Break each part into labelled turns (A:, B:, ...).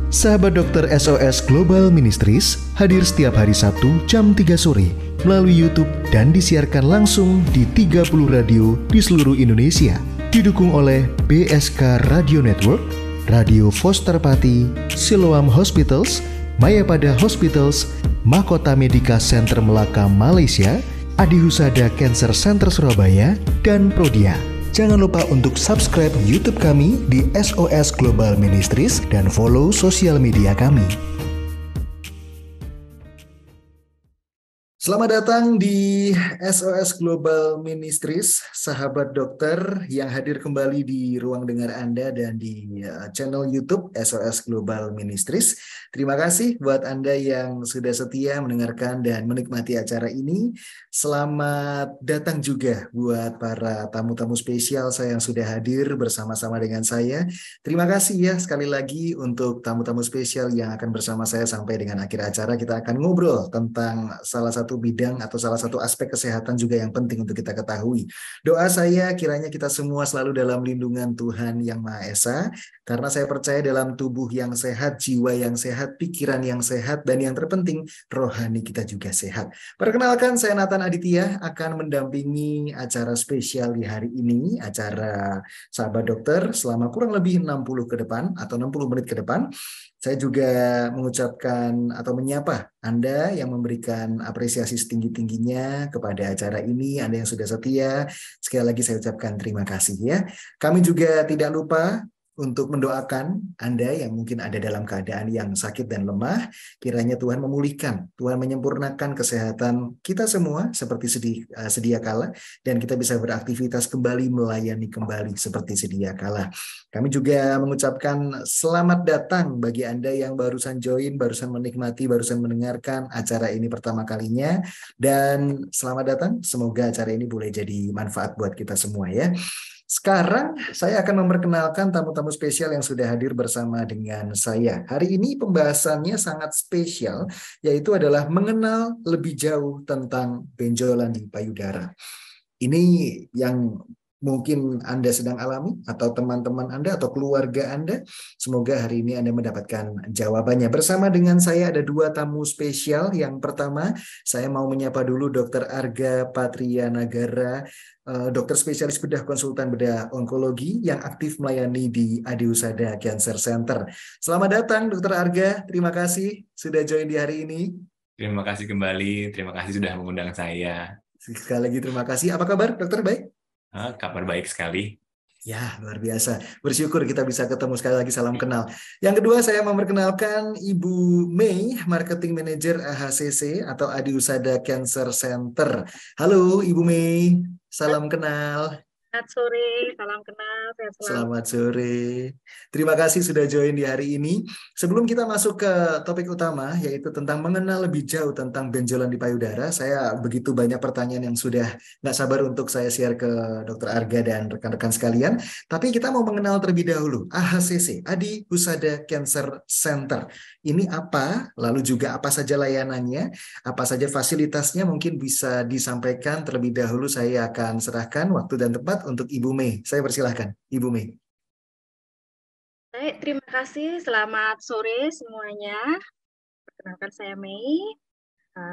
A: Sahabat dokter SOS Global Ministries hadir setiap hari Sabtu jam 3 sore melalui YouTube dan disiarkan langsung di 30 radio di seluruh Indonesia. Didukung oleh BSK Radio Network, Radio Foster Pati, Siloam Hospitals, Mayapada Hospitals, Mahkota Medika Center Melaka Malaysia, Adi Husada Cancer Center Surabaya, dan Prodia. Jangan lupa untuk subscribe YouTube kami di SOS Global Ministries dan follow sosial media kami. Selamat datang di SOS Global Ministries, sahabat dokter yang hadir kembali di ruang dengar Anda dan di channel YouTube SOS Global Ministries. Terima kasih buat Anda yang sudah setia mendengarkan dan menikmati acara ini. Selamat datang juga buat para tamu-tamu spesial saya yang sudah hadir bersama-sama dengan saya. Terima kasih ya sekali lagi untuk tamu-tamu spesial yang akan bersama saya sampai dengan akhir acara. Kita akan ngobrol tentang salah satu bidang atau salah satu aspek kesehatan juga yang penting untuk kita ketahui. Doa saya kiranya kita semua selalu dalam lindungan Tuhan Yang Maha Esa, karena saya percaya dalam tubuh yang sehat, jiwa yang sehat, pikiran yang sehat, dan yang terpenting rohani kita juga sehat. Perkenalkan, saya Nathan Aditya akan mendampingi acara spesial di hari ini, acara Sahabat Dokter selama kurang lebih 60 ke depan atau 60 menit ke depan. Saya juga mengucapkan atau menyapa Anda yang memberikan apresiasi setinggi-tingginya kepada acara ini, Anda yang sudah setia. Sekali lagi saya ucapkan terima kasih ya. Kami juga tidak lupa untuk mendoakan Anda yang mungkin ada dalam keadaan yang sakit dan lemah. Kiranya Tuhan memulihkan, Tuhan menyempurnakan kesehatan kita semua seperti sedia kala, dan kita bisa beraktivitas kembali, melayani kembali seperti sedia kala. Kami juga mengucapkan selamat datang bagi Anda yang barusan join, barusan menikmati, barusan mendengarkan acara ini pertama kalinya. Dan selamat datang, semoga acara ini boleh jadi manfaat buat kita semua ya. Sekarang saya akan memperkenalkan tamu-tamu spesial yang sudah hadir bersama dengan saya. Hari ini pembahasannya sangat spesial, yaitu adalah mengenal lebih jauh tentang benjolan di payudara. Ini yang mungkin Anda sedang alami, atau teman-teman Anda, atau keluarga Anda. Semoga hari ini Anda mendapatkan jawabannya. Bersama dengan saya ada dua tamu spesial. Yang pertama, saya mau menyapa dulu Dr. Arga Patria Nagara, dokter spesialis bedah konsultan bedah onkologi yang aktif melayani di Adi Husada Cancer Center. Selamat datang Dr. Arga, terima kasih sudah join di hari ini.
B: Terima kasih kembali, terima kasih sudah mengundang saya.
A: Sekali lagi terima kasih. Apa kabar dokter, baik?
B: Kabar baik sekali.
A: Ya, luar biasa. Bersyukur kita bisa ketemu sekali lagi, salam kenal. Yang kedua, saya memperkenalkan Ibu Mei, Marketing Manager AHCC atau Adi Husada Cancer Center. Halo Ibu Mei, salam kenal.
C: Selamat sore, salam kenal, sehat selalu.
A: Selamat sore. Terima kasih sudah join di hari ini. Sebelum kita masuk ke topik utama, yaitu tentang mengenal lebih jauh tentang benjolan di payudara, saya begitu banyak pertanyaan yang sudah nggak sabar untuk saya share ke Dr. Arga dan rekan-rekan sekalian. Tapi kita mau mengenal terlebih dahulu AHCC, Adi Husada Cancer Center. Ini apa? Lalu juga apa saja layanannya? Apa saja fasilitasnya? Mungkin bisa disampaikan terlebih dahulu. Saya akan serahkan waktu dan tempat untuk Ibu Mei. Saya persilahkan, Ibu Mei.
C: Baik, terima kasih. Selamat sore semuanya. Perkenalkan saya Mei.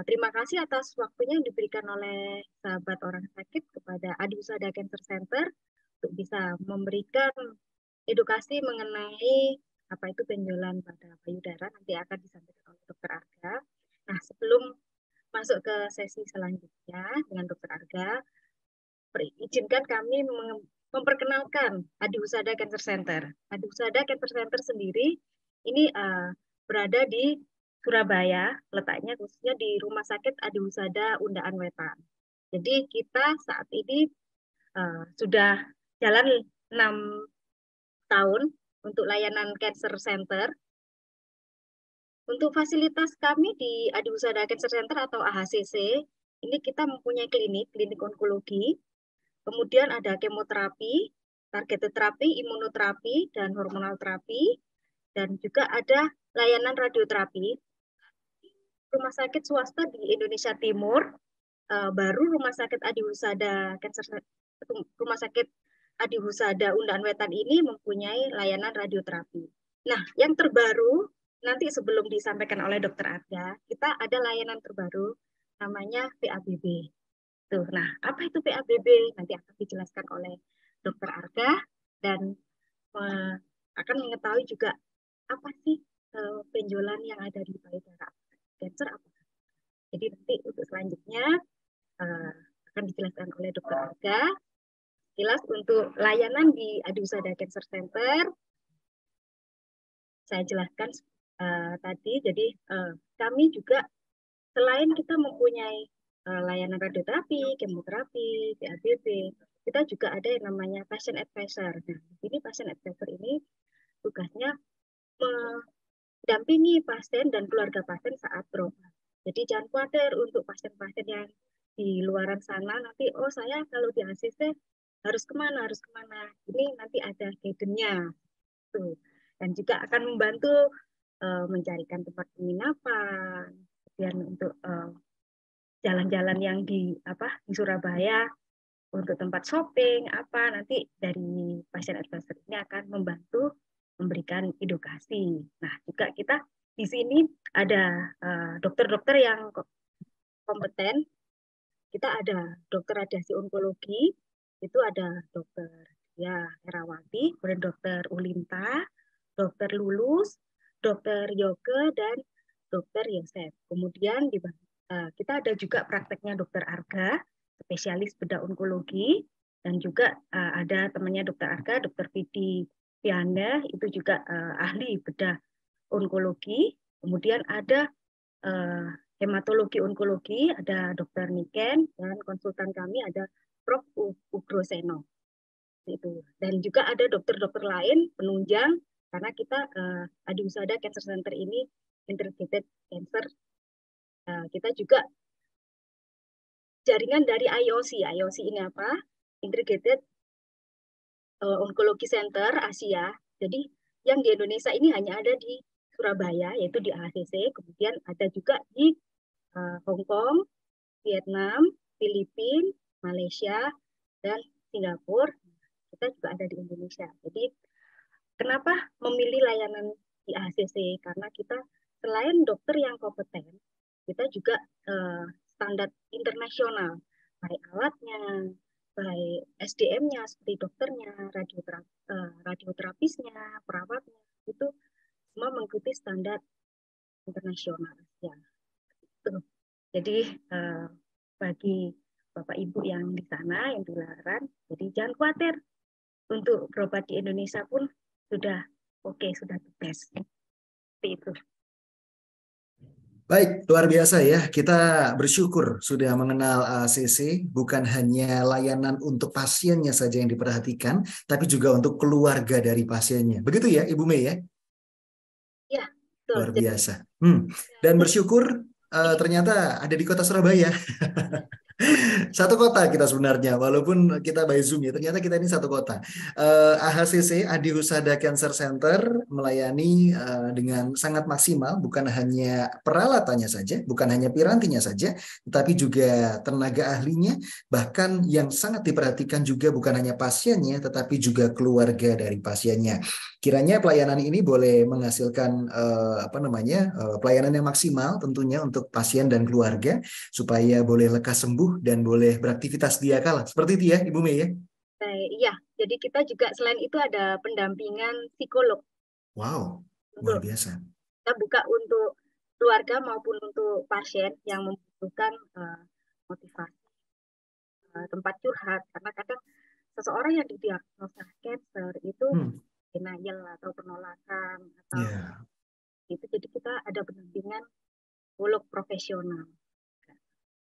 C: Terima kasih atas waktunya yang diberikan oleh sahabat orang sakit kepada Adi Husada Cancer Center untuk bisa memberikan edukasi mengenai apa itu benjolan pada payudara. Nanti akan disampaikan oleh Dr. Arga. Nah, sebelum masuk ke sesi selanjutnya dengan Dr. Arga, izinkan kami memperkenalkan Adi Husada Cancer Center. Adi Husada Cancer Center sendiri ini berada di Surabaya, letaknya khususnya di Rumah Sakit Adi Husada Undaan Wetan. Jadi kita saat ini sudah jalan 6 tahun untuk layanan Cancer Center. Untuk fasilitas kami di Adi Husada Cancer Center atau AHCC, ini kita mempunyai klinik onkologi, kemudian ada kemoterapi, targeted terapi, imunoterapi, dan hormonal terapi, dan juga ada layanan radioterapi. Rumah sakit swasta di Indonesia Timur, baru Rumah Sakit Adi Husada Rumah Sakit Adi Husada Undaan Wetan ini mempunyai layanan radioterapi. Nah, yang terbaru nanti sebelum disampaikan oleh Dokter Arga, kita ada layanan terbaru namanya PABB. Tuh, nah apa itu PABB? Nanti akan dijelaskan oleh Dokter Arga dan akan mengetahui juga apa sih benjolan yang ada di payudara cancer apa. Jadi nanti untuk selanjutnya akan dijelaskan oleh Dokter Arga. Jelas untuk layanan di Adiwusada Cancer Center, saya jelaskan tadi. Jadi kami juga selain kita mempunyai layanan radioterapi, kemoterapi, PABB, kita juga ada yang namanya patient advisor. Nah, ini patient advisor ini tugasnya mendampingi pasien dan keluarga pasien saat berobat. Jadi jangan khawatir untuk pasien-pasien yang di luaran sana nanti, oh saya kalau di ACC harus kemana. Ini nanti ada guide-nya. Dan juga akan membantu mencarikan tempat penginapan, kemudian untuk jalan-jalan yang di Surabaya untuk tempat shopping nanti dari pasien advisor ini akan membantu memberikan edukasi. Nah, juga kita di sini ada dokter-dokter yang kompeten. Kita ada dokter radiasi onkologi, itu ada dokter Herawati, kemudian dokter Ulinta, dokter Lulus, dokter Yoke, dan dokter Yosef. Kemudian kita ada juga prakteknya dokter Arga, spesialis bedah onkologi, dan juga ada temannya dokter Arga, dokter Vidi Pianda, itu juga ahli bedah onkologi. Kemudian ada hematologi onkologi, ada dokter Niken, dan konsultan kami ada Prof. Ugroseno. Itu. Dan juga ada dokter-dokter lain penunjang, karena kita Adiwusada Cancer Center ini integrated cancer. Kita juga jaringan dari IOC. IOC ini apa? Integrated Oncology Center Asia. Jadi yang di Indonesia ini hanya ada di Surabaya, yaitu di ACC. Kemudian ada juga di Hong Kong, Vietnam, Filipina, Malaysia, dan Singapura. Kita juga ada di Indonesia. Jadi kenapa memilih layanan di ACC? Karena kita selain dokter yang kompeten, kita juga standar internasional, baik alatnya, baik SDM-nya, seperti dokternya, radioterapisnya, perawatnya, itu semua mengikuti standar internasional. Ya. Jadi bagi Bapak Ibu yang di sana, yang di luaran, jadi jangan khawatir. Untuk berobat di Indonesia pun sudah oke, sudah tes. Seperti itu.
A: Baik, luar biasa ya. Kita bersyukur sudah mengenal ACC, bukan hanya layanan untuk pasiennya saja yang diperhatikan, tapi juga untuk keluarga dari pasiennya. Begitu ya, Ibu Mei ya?
C: Ya, betul.
A: Luar biasa. Dan bersyukur ternyata ada di kota Surabaya. Satu kota kita sebenarnya, walaupun kita by Zoom ya, ternyata kita ini satu kota. AHCC, Adiwusada Cancer Center, melayani dengan sangat maksimal, bukan hanya peralatannya saja, bukan hanya pirantinya saja, tetapi juga tenaga ahlinya, bahkan yang sangat diperhatikan juga bukan hanya pasiennya, tetapi juga keluarga dari pasiennya. Kiranya pelayanan ini boleh menghasilkan pelayanan yang maksimal tentunya untuk pasien dan keluarga, supaya boleh lekas sembuh dan boleh beraktivitas dia kala. Seperti itu ya, Ibu Mei ya?
C: Iya, jadi kita juga selain itu ada pendampingan psikolog.
A: Wow, luar biasa.
C: Kita buka untuk keluarga maupun untuk pasien yang membutuhkan motivasi, tempat curhat. Karena kadang seseorang yang didiagnosa cancer itu denial atau penolakan atau itu, jadi kita ada pendampingan psikolog profesional.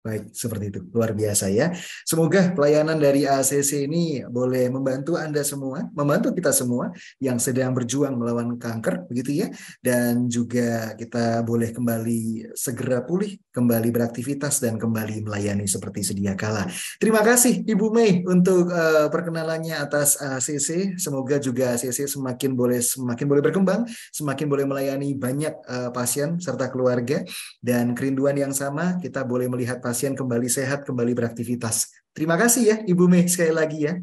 A: Baik, seperti itu. Luar biasa ya. Semoga pelayanan dari ACC ini boleh membantu Anda semua, membantu kita semua yang sedang berjuang melawan kanker, begitu ya. Dan juga kita boleh kembali segera pulih, kembali beraktivitas, dan kembali melayani seperti sedia kala. Terima kasih Ibu Mei untuk perkenalannya atas ACC. Semoga juga ACC semakin boleh berkembang, semakin boleh melayani banyak pasien serta keluarga, dan kerinduan yang sama kita boleh melihat pasien kembali sehat, kembali beraktivitas. Terima kasih ya Ibu Mei sekali lagi ya.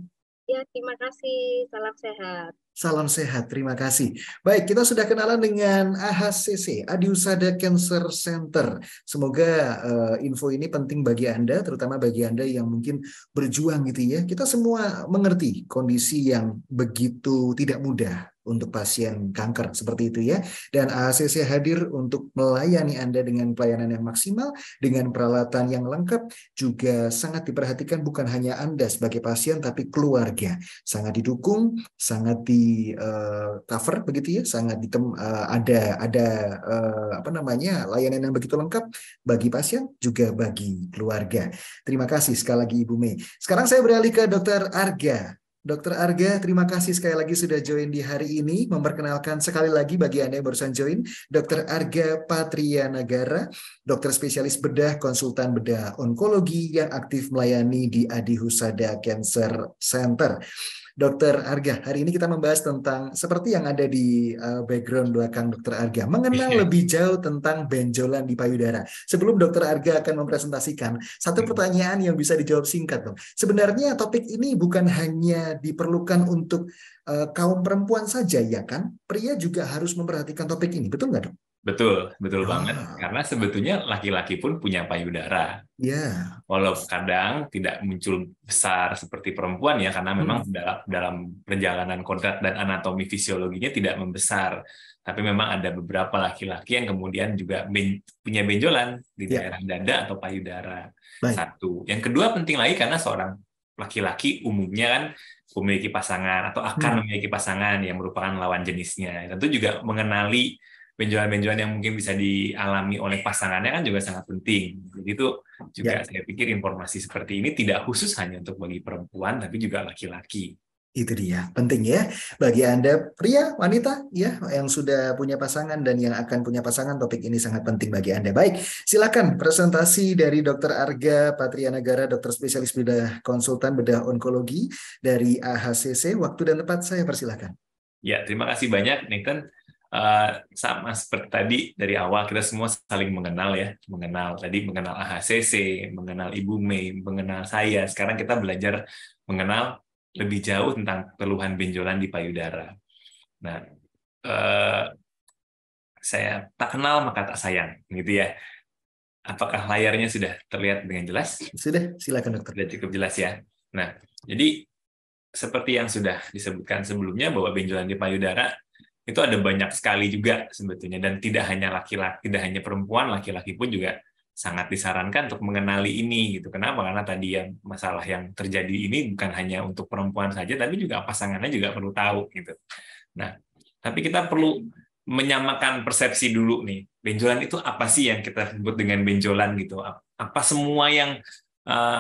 C: Ya, terima kasih. Salam sehat.
A: Salam sehat, terima kasih. Baik, kita sudah kenalan dengan AHCC, Adiusada Cancer Center. Semoga info ini penting bagi Anda, terutama bagi Anda yang mungkin berjuang gitu ya. Kita semua mengerti kondisi yang begitu tidak mudah untuk pasien kanker seperti itu ya. Dan AHCC hadir untuk melayani Anda dengan pelayanan yang maksimal, dengan peralatan yang lengkap, juga sangat diperhatikan bukan hanya Anda sebagai pasien, tapi keluarga. Sangat didukung, sangat di cover begitu ya, sangat ada apa namanya layanan yang begitu lengkap bagi pasien juga bagi keluarga. Terima kasih sekali lagi Ibu Mei. Sekarang saya beralih ke Dr. Arga. Dr. Arga, terima kasih sekali lagi sudah join di hari ini. Memperkenalkan sekali lagi bagi Anda yang barusan join, Dr. Arga Patrianagara, dokter spesialis bedah, konsultan bedah onkologi yang aktif melayani di Adi Husada Cancer Center. Dokter Arga, hari ini kita membahas tentang seperti yang ada di background belakang Dokter Arga, mengenal lebih jauh tentang benjolan di payudara. Sebelum Dokter Arga akan mempresentasikan, satu pertanyaan yang bisa dijawab singkat, dong. Sebenarnya topik ini bukan hanya diperlukan untuk kaum perempuan saja, ya kan? Pria juga harus memperhatikan topik ini, betul nggak, dok?
B: Betul banget. Karena sebetulnya laki-laki pun punya payudara.
A: Ya.
B: Walau kadang tidak muncul besar seperti perempuan ya, karena memang dalam perjalanan kodrat dan anatomi fisiologinya tidak membesar. Tapi memang ada beberapa laki-laki yang kemudian juga punya benjolan di daerah dada atau payudara. Baik. Satu. Yang kedua penting lagi karena seorang laki-laki umumnya kan memiliki pasangan atau akan memiliki pasangan yang merupakan lawan jenisnya. Tentu juga mengenali benjolan-benjolan yang mungkin bisa dialami oleh pasangannya kan juga sangat penting. Jadi itu juga saya pikir informasi seperti ini tidak khusus hanya untuk bagi perempuan, tapi juga laki-laki.
A: Itu dia, penting ya. Bagi Anda pria, wanita ya yang sudah punya pasangan dan yang akan punya pasangan, topik ini sangat penting bagi Anda. Baik, silakan presentasi dari Dr. Arga Patrianagara, dokter spesialis bedah konsultan bedah onkologi dari AHCC. Waktu dan tempat saya persilakan.
B: Ya, terima kasih banyak, Nathan. Sama seperti tadi dari awal kita semua saling mengenal ya, mengenal AHCC, mengenal Ibu Mei, mengenal saya. Sekarang kita belajar mengenal lebih jauh tentang keluhan benjolan di payudara. Nah, saya tak kenal maka tak sayang, gitu ya. Apakah layarnya sudah terlihat dengan jelas?
A: Sudah, silakan dokter.
B: Sudah cukup jelas ya. Nah, jadi seperti yang sudah disebutkan sebelumnya bahwa benjolan di payudara itu ada banyak sekali juga sebetulnya, dan tidak hanya laki-laki, tidak hanya perempuan, laki-laki pun juga sangat disarankan untuk mengenali ini gitu. Kenapa? Karena tadi yang masalah yang terjadi ini bukan hanya untuk perempuan saja, tapi juga pasangannya juga perlu tahu gitu. Nah, tapi kita perlu menyamakan persepsi dulu nih. Benjolan itu apa sih yang kita sebut dengan benjolan gitu? Apa semua yang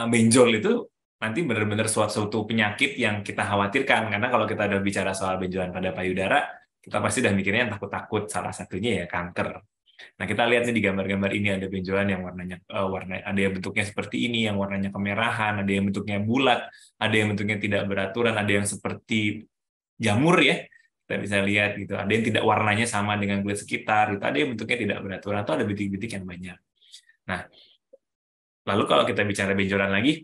B: benjol itu nanti benar-benar suatu penyakit yang kita khawatirkan? Karena kalau kita udah bicara soal benjolan pada payudara, kita pasti udah mikirnya yang takut-takut, salah satunya ya kanker. Nah, kita lihat nih di gambar-gambar ini ada benjolan yang warna ada yang bentuknya seperti ini, yang warnanya kemerahan, ada yang bentuknya bulat, ada yang bentuknya tidak beraturan, ada yang seperti jamur ya. Kita bisa lihat gitu. Ada yang tidak warnanya sama dengan kulit sekitar, itu ada yang bentuknya tidak beraturan atau ada bintik-bintik yang banyak. Nah, lalu kalau kita bicara benjolan lagi,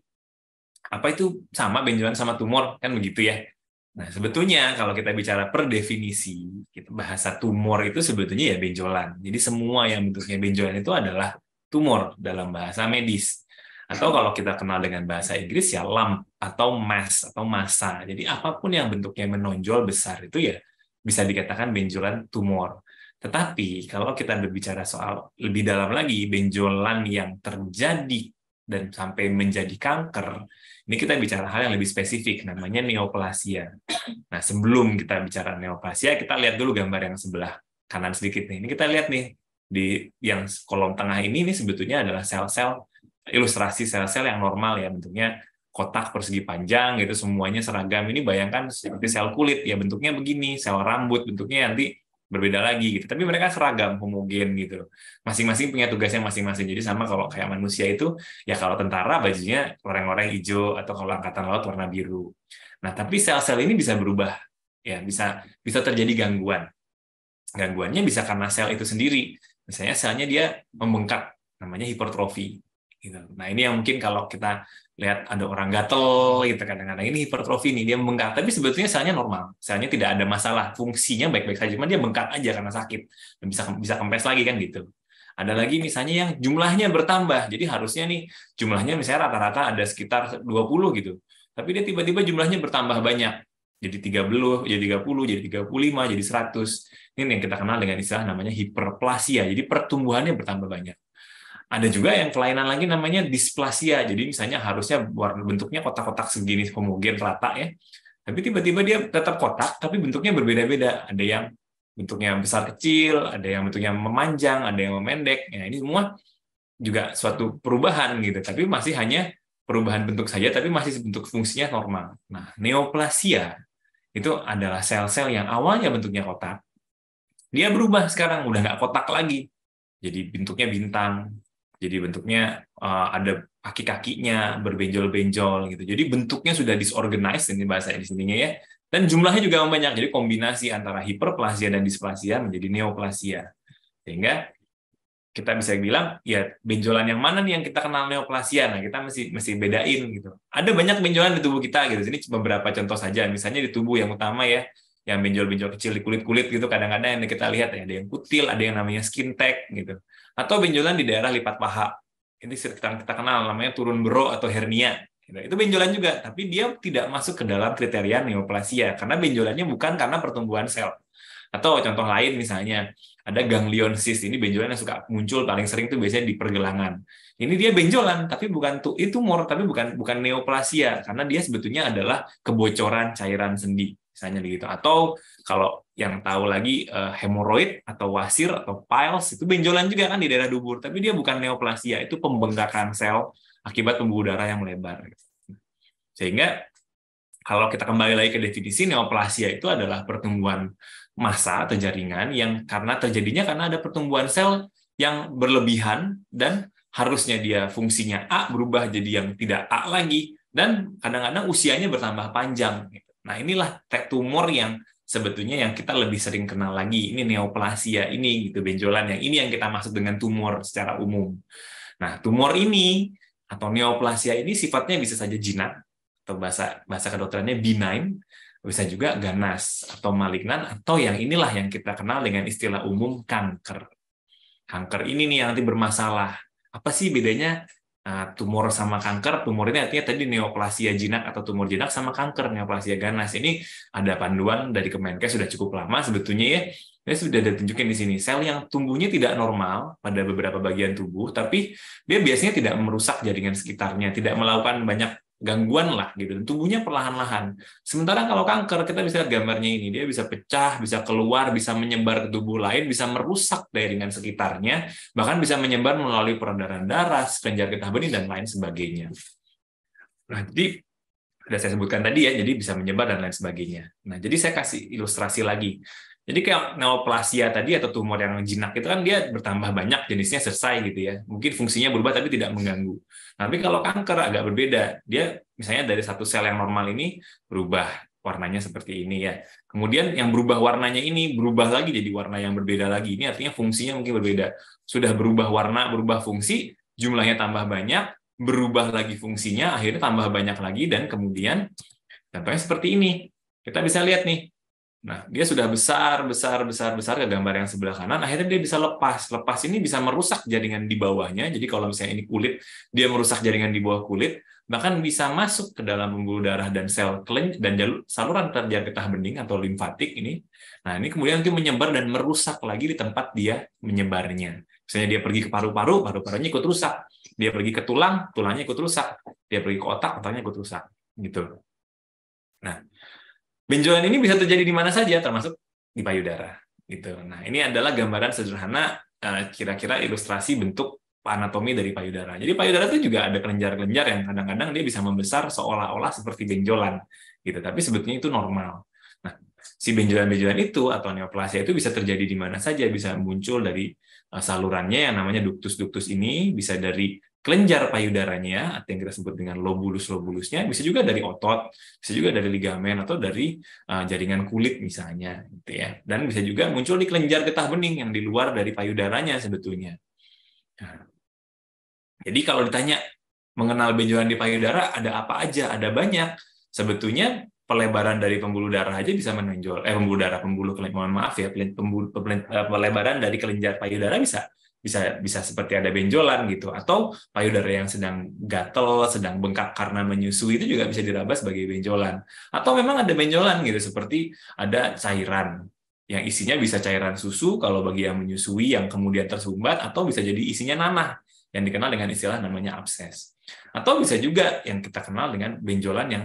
B: apa itu sama benjolan sama tumor? Kan begitu ya. Nah, sebetulnya kalau kita bicara per definisi, bahasa tumor itu sebetulnya ya benjolan. Jadi semua yang bentuknya benjolan itu adalah tumor dalam bahasa medis. Atau kalau kita kenal dengan bahasa Inggris ya lump atau mass atau massa. Jadi apapun yang bentuknya menonjol besar itu ya bisa dikatakan benjolan tumor. Tetapi kalau kita berbicara soal lebih dalam lagi, benjolan yang terjadi dan sampai menjadi kanker, ini kita bicara hal yang lebih spesifik, namanya neoplasia. Nah, sebelum kita bicara neoplasia, kita lihat dulu gambar yang sebelah kanan sedikit nih. Ini kita lihat nih, di yang kolom tengah ini sebetulnya adalah sel-sel, ilustrasi sel-sel yang normal ya, bentuknya kotak persegi panjang, gitu semuanya seragam. Ini bayangkan seperti sel kulit, ya bentuknya begini, sel rambut, bentuknya nanti berbeda lagi gitu, tapi mereka seragam, homogen gitu, masing-masing punya tugasnya masing-masing. Jadi sama kalau kayak manusia itu ya, kalau tentara bajunya loreng-loreng hijau, atau kalau angkatan laut warna biru. Nah, tapi sel-sel ini bisa berubah ya, bisa terjadi gangguannya bisa karena sel itu sendiri, misalnya selnya dia membengkak, namanya hipertrofi gitu. Nah, ini yang mungkin kalau kita lihat ada orang gatel gitu kadang-kadang, ini hipertrofi nih, dia membengkak, tapi sebetulnya selnya normal, selnya tidak ada masalah, fungsinya baik-baik saja, cuma dia bengkak aja karena sakit, dan bisa kempes lagi kan gitu. Ada lagi misalnya yang jumlahnya bertambah, jadi harusnya nih jumlahnya misalnya rata-rata ada sekitar 20 gitu, tapi dia tiba-tiba jumlahnya bertambah banyak, jadi 30, jadi 30, jadi 35, jadi 100. Ini yang kita kenal dengan istilah namanya hiperplasia, jadi pertumbuhannya bertambah banyak. Ada juga yang kelainan lagi namanya displasia. Jadi misalnya harusnya warna bentuknya kotak-kotak segini homogen rata ya. Tapi tiba-tiba dia tetap kotak tapi bentuknya berbeda-beda. Ada yang bentuknya besar kecil, ada yang bentuknya memanjang, ada yang memendek. Ya, ini semua juga suatu perubahan gitu. Tapi masih hanya perubahan bentuk saja tapi masih bentuk fungsinya normal. Nah, neoplasia itu adalah sel-sel yang awalnya bentuknya kotak. Dia berubah sekarang udah nggak kotak lagi. Jadi bentuknya bintang. Jadi bentuknya ada kaki-kakinya berbenjol-benjol gitu. Jadi bentuknya sudah disorganized, ini bahasa di sininya ya. Dan jumlahnya juga banyak. Jadi kombinasi antara hiperplasia dan displasia menjadi neoplasia. Sehingga kita bisa bilang ya benjolan yang mana nih yang kita kenal neoplasia. Nah, kita mesti bedain gitu. Ada banyak benjolan di tubuh kita gitu. Ini beberapa contoh saja. Misalnya di tubuh yang utama ya, yang benjol-benjol kecil di kulit-kulit gitu, kadang-kadang yang kita lihat ya, ada yang kutil, ada yang namanya skin tag gitu. Atau benjolan di daerah lipat paha. Ini kita kenal namanya turun bero atau hernia. Itu benjolan juga, tapi dia tidak masuk ke dalam kriteria neoplasia karena benjolannya bukan karena pertumbuhan sel. Atau contoh lain misalnya ada ganglion cyst, ini benjolan yang suka muncul paling sering tuh biasanya di pergelangan. Ini dia benjolan tapi bukan tumor, tapi bukan neoplasia karena dia sebetulnya adalah kebocoran cairan sendi. Misalnya begitu. Atau kalau yang tahu lagi hemoroid atau wasir atau piles itu benjolan juga kan di daerah dubur, tapi dia bukan neoplasia, itu pembengkakan sel akibat pembuluh darah yang melebar. Sehingga kalau kita kembali lagi ke definisi, neoplasia itu adalah pertumbuhan massa atau jaringan yang karena ada pertumbuhan sel yang berlebihan dan harusnya dia fungsinya A berubah jadi yang tidak A lagi dan kadang-kadang usianya bertambah panjang. Nah, inilah tumor yang sebetulnya yang kita lebih sering kenal lagi. Ini neoplasia, ini gitu benjolan yang ini yang kita maksud dengan tumor secara umum. Nah, tumor ini atau neoplasia ini sifatnya bisa saja jinak atau bahasa kedokterannya benign, bisa juga ganas atau malignan atau yang inilah yang kita kenal dengan istilah umum kanker. Kanker ini nih yang nanti bermasalah. Apa sih bedanya tumor sama kanker? Tumor ini artinya tadi neoplasia jinak atau tumor jinak sama kanker neoplasia ganas. Ini ada panduan dari Kemenkes sudah cukup lama sebetulnya ya. Ini sudah ditunjukin di sini. Sel yang tumbuhnya tidak normal pada beberapa bagian tubuh, tapi dia biasanya tidak merusak jaringan sekitarnya, tidak melakukan banyak gangguan lah gitu, dan tumbuhnya perlahan-lahan. Sementara kalau kanker, kita bisa lihat gambarnya ini, dia bisa pecah, bisa keluar, bisa menyebar ke tubuh lain, bisa merusak jaringan sekitarnya, bahkan bisa menyebar melalui peredaran darah, kelenjar getah bening, dan lain sebagainya. Nah, jadi sudah saya sebutkan tadi ya, jadi bisa menyebar dan lain sebagainya. Nah, jadi saya kasih ilustrasi lagi. Jadi kayak neoplasia tadi atau tumor yang jinak itu kan dia bertambah banyak jenisnya selesai gitu ya. Mungkin fungsinya berubah tapi tidak mengganggu. Tapi kalau kanker agak berbeda. Dia misalnya dari satu sel yang normal ini berubah warnanya seperti ini ya. Kemudian yang berubah warnanya ini berubah lagi jadi warna yang berbeda lagi. Ini artinya fungsinya mungkin berbeda. Sudah berubah warna, berubah fungsi, jumlahnya tambah banyak, berubah lagi fungsinya, akhirnya tambah banyak lagi dan kemudian contohnya seperti ini. Kita bisa lihat nih. Nah, dia sudah besar ke gambar yang sebelah kanan, akhirnya dia bisa lepas. Lepas ini bisa merusak jaringan di bawahnya. Jadi kalau misalnya ini kulit, dia merusak jaringan di bawah kulit, bahkan bisa masuk ke dalam pembuluh darah dan sel dan saluran kelenjar getah bening atau limfatik ini. Nah, ini kemudian nanti menyebar dan merusak lagi di tempat dia menyebarnya. Misalnya dia pergi ke paru-paru, paru-parunya ikut rusak. Dia pergi ke tulang, tulangnya ikut rusak. Dia pergi ke otak, otaknya ikut rusak. Gitu. Nah, benjolan ini bisa terjadi di mana saja, termasuk di payudara. Gitu. Nah, ini adalah gambaran sederhana, kira-kira ilustrasi bentuk anatomi dari payudara. Jadi payudara itu juga ada kelenjar-kelenjar yang kadang-kadang dia bisa membesar seolah-olah seperti benjolan. Gitu. Tapi sebetulnya itu normal. Nah, si benjolan-benjolan itu atau neoplasia itu bisa terjadi di mana saja, bisa muncul dari salurannya yang namanya ductus-ductus ini, bisa dari kelenjar payudaranya atau yang kita sebut dengan lobulus-lobulusnya, bisa juga dari otot, bisa juga dari ligamen atau dari jaringan kulit misalnya gitu ya. Dan bisa juga muncul di kelenjar getah bening yang di luar dari payudaranya sebetulnya. Nah, jadi kalau ditanya mengenal benjolan di payudara ada apa aja, ada banyak. Sebetulnya pelebaran dari pembuluh darah aja bisa menonjol, pelebaran dari kelenjar payudara bisa seperti ada benjolan gitu, atau payudara yang sedang gatel, sedang bengkak karena menyusui itu juga bisa diraba sebagai benjolan. Atau memang ada benjolan gitu, seperti ada cairan yang isinya bisa cairan susu kalau bagi yang menyusui yang kemudian tersumbat, atau bisa jadi isinya nanah yang dikenal dengan istilah namanya abses. Atau bisa juga yang kita kenal dengan benjolan yang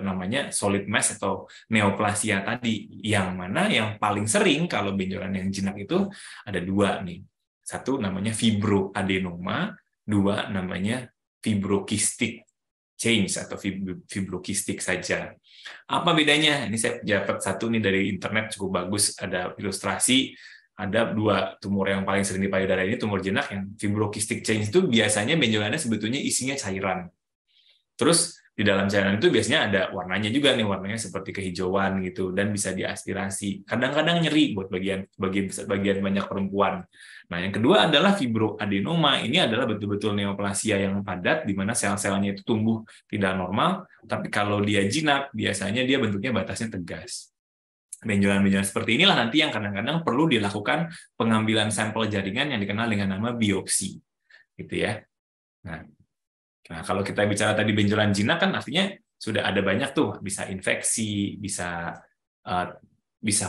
B: namanya solid mass atau neoplasia tadi, yang mana yang paling sering kalau benjolan yang jinak itu ada dua nih. Satu namanya fibroadenoma, dua namanya fibrokistik change atau fibrokistik saja. Apa bedanya? Ini saya dapat satu nih dari internet cukup bagus, ada ilustrasi. Ada dua tumor yang paling sering di payudara ini, tumor jinak yang fibrokistik change itu biasanya benjolannya sebetulnya isinya cairan. Terus di dalam cairan itu biasanya ada warnanya juga nih, warnanya seperti kehijauan gitu, dan bisa diaspirasi. Kadang-kadang nyeri buat bagian banyak perempuan. Nah, yang kedua adalah fibroadenoma. Ini adalah betul-betul neoplasia yang padat, di mana sel-selnya itu tumbuh tidak normal, tapi kalau dia jinak, biasanya dia bentuknya batasnya tegas. Benjolan-benjolan seperti inilah nanti yang kadang-kadang perlu dilakukan pengambilan sampel jaringan yang dikenal dengan nama biopsi, gitu ya. Nah, kalau kita bicara tadi benjolan jinak kan artinya sudah ada banyak tuh, bisa infeksi, bisa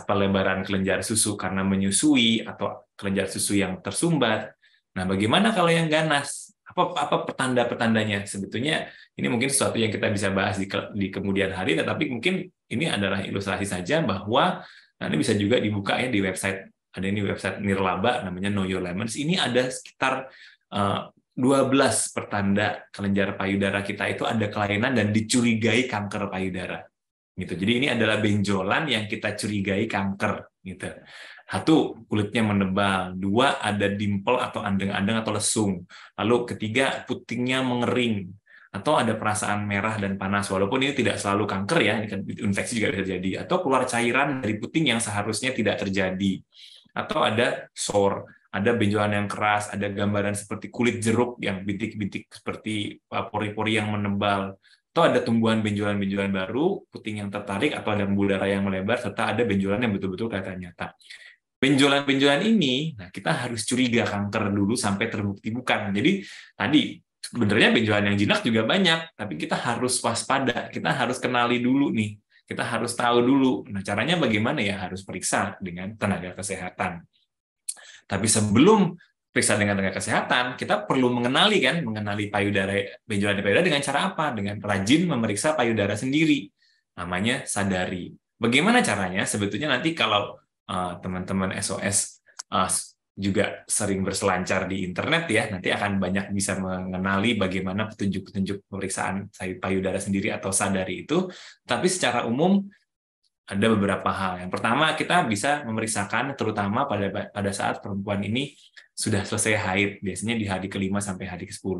B: pelebaran kelenjar susu karena menyusui atau kelenjar susu yang tersumbat. Nah, bagaimana kalau yang ganas? Apa petanda-petandanya? Sebetulnya ini mungkin sesuatu yang kita bisa bahas di kemudian hari, tetapi mungkin ini adalah ilustrasi saja bahwa ini bisa juga dibuka ya di website. Ada ini website Nirlaba namanya Know Your Lemons. Ini ada sekitar 12 pertanda kelenjar payudara kita itu ada kelainan dan dicurigai kanker payudara. Gitu. Jadi ini adalah benjolan yang kita curigai kanker. Gitu. Satu, kulitnya menebal. Dua, ada dimple atau andeng-andeng atau lesung. Lalu ketiga, putingnya mengering. Atau ada perasaan merah dan panas. Walaupun ini tidak selalu kanker ya, infeksi juga bisa terjadi. Atau keluar cairan dari puting yang seharusnya tidak terjadi. Atau ada sore, ada benjolan yang keras, ada gambaran seperti kulit jeruk yang bintik-bintik seperti pori-pori yang menebal. Atau ada tumbuhan benjolan-benjolan baru, puting yang tertarik, atau ada pembuluh darah yang melebar, serta ada benjolan yang betul-betul kelihatan nyata. Benjolan-benjolan ini, nah kita harus curiga kanker dulu sampai terbukti bukan. Jadi tadi sebenarnya benjolan yang jinak juga banyak, tapi kita harus waspada, kita harus kenali dulu nih, kita harus tahu dulu. Nah, caranya bagaimana ya? Harus periksa dengan tenaga kesehatan. Tapi sebelum periksa dengan tenaga kesehatan, kita perlu mengenali payudara, benjolan di payudara dengan cara apa? Dengan rajin memeriksa payudara sendiri. Namanya sadari. Bagaimana caranya? Sebetulnya nanti kalau teman-teman SOS juga sering berselancar di internet ya, nanti akan banyak bisa mengenali bagaimana petunjuk-petunjuk pemeriksaan payudara sendiri atau sadari itu. Tapi secara umum ada beberapa hal. Yang pertama, kita bisa memeriksakan terutama pada saat perempuan ini sudah selesai haid, biasanya di hari ke-5 sampai hari ke-10.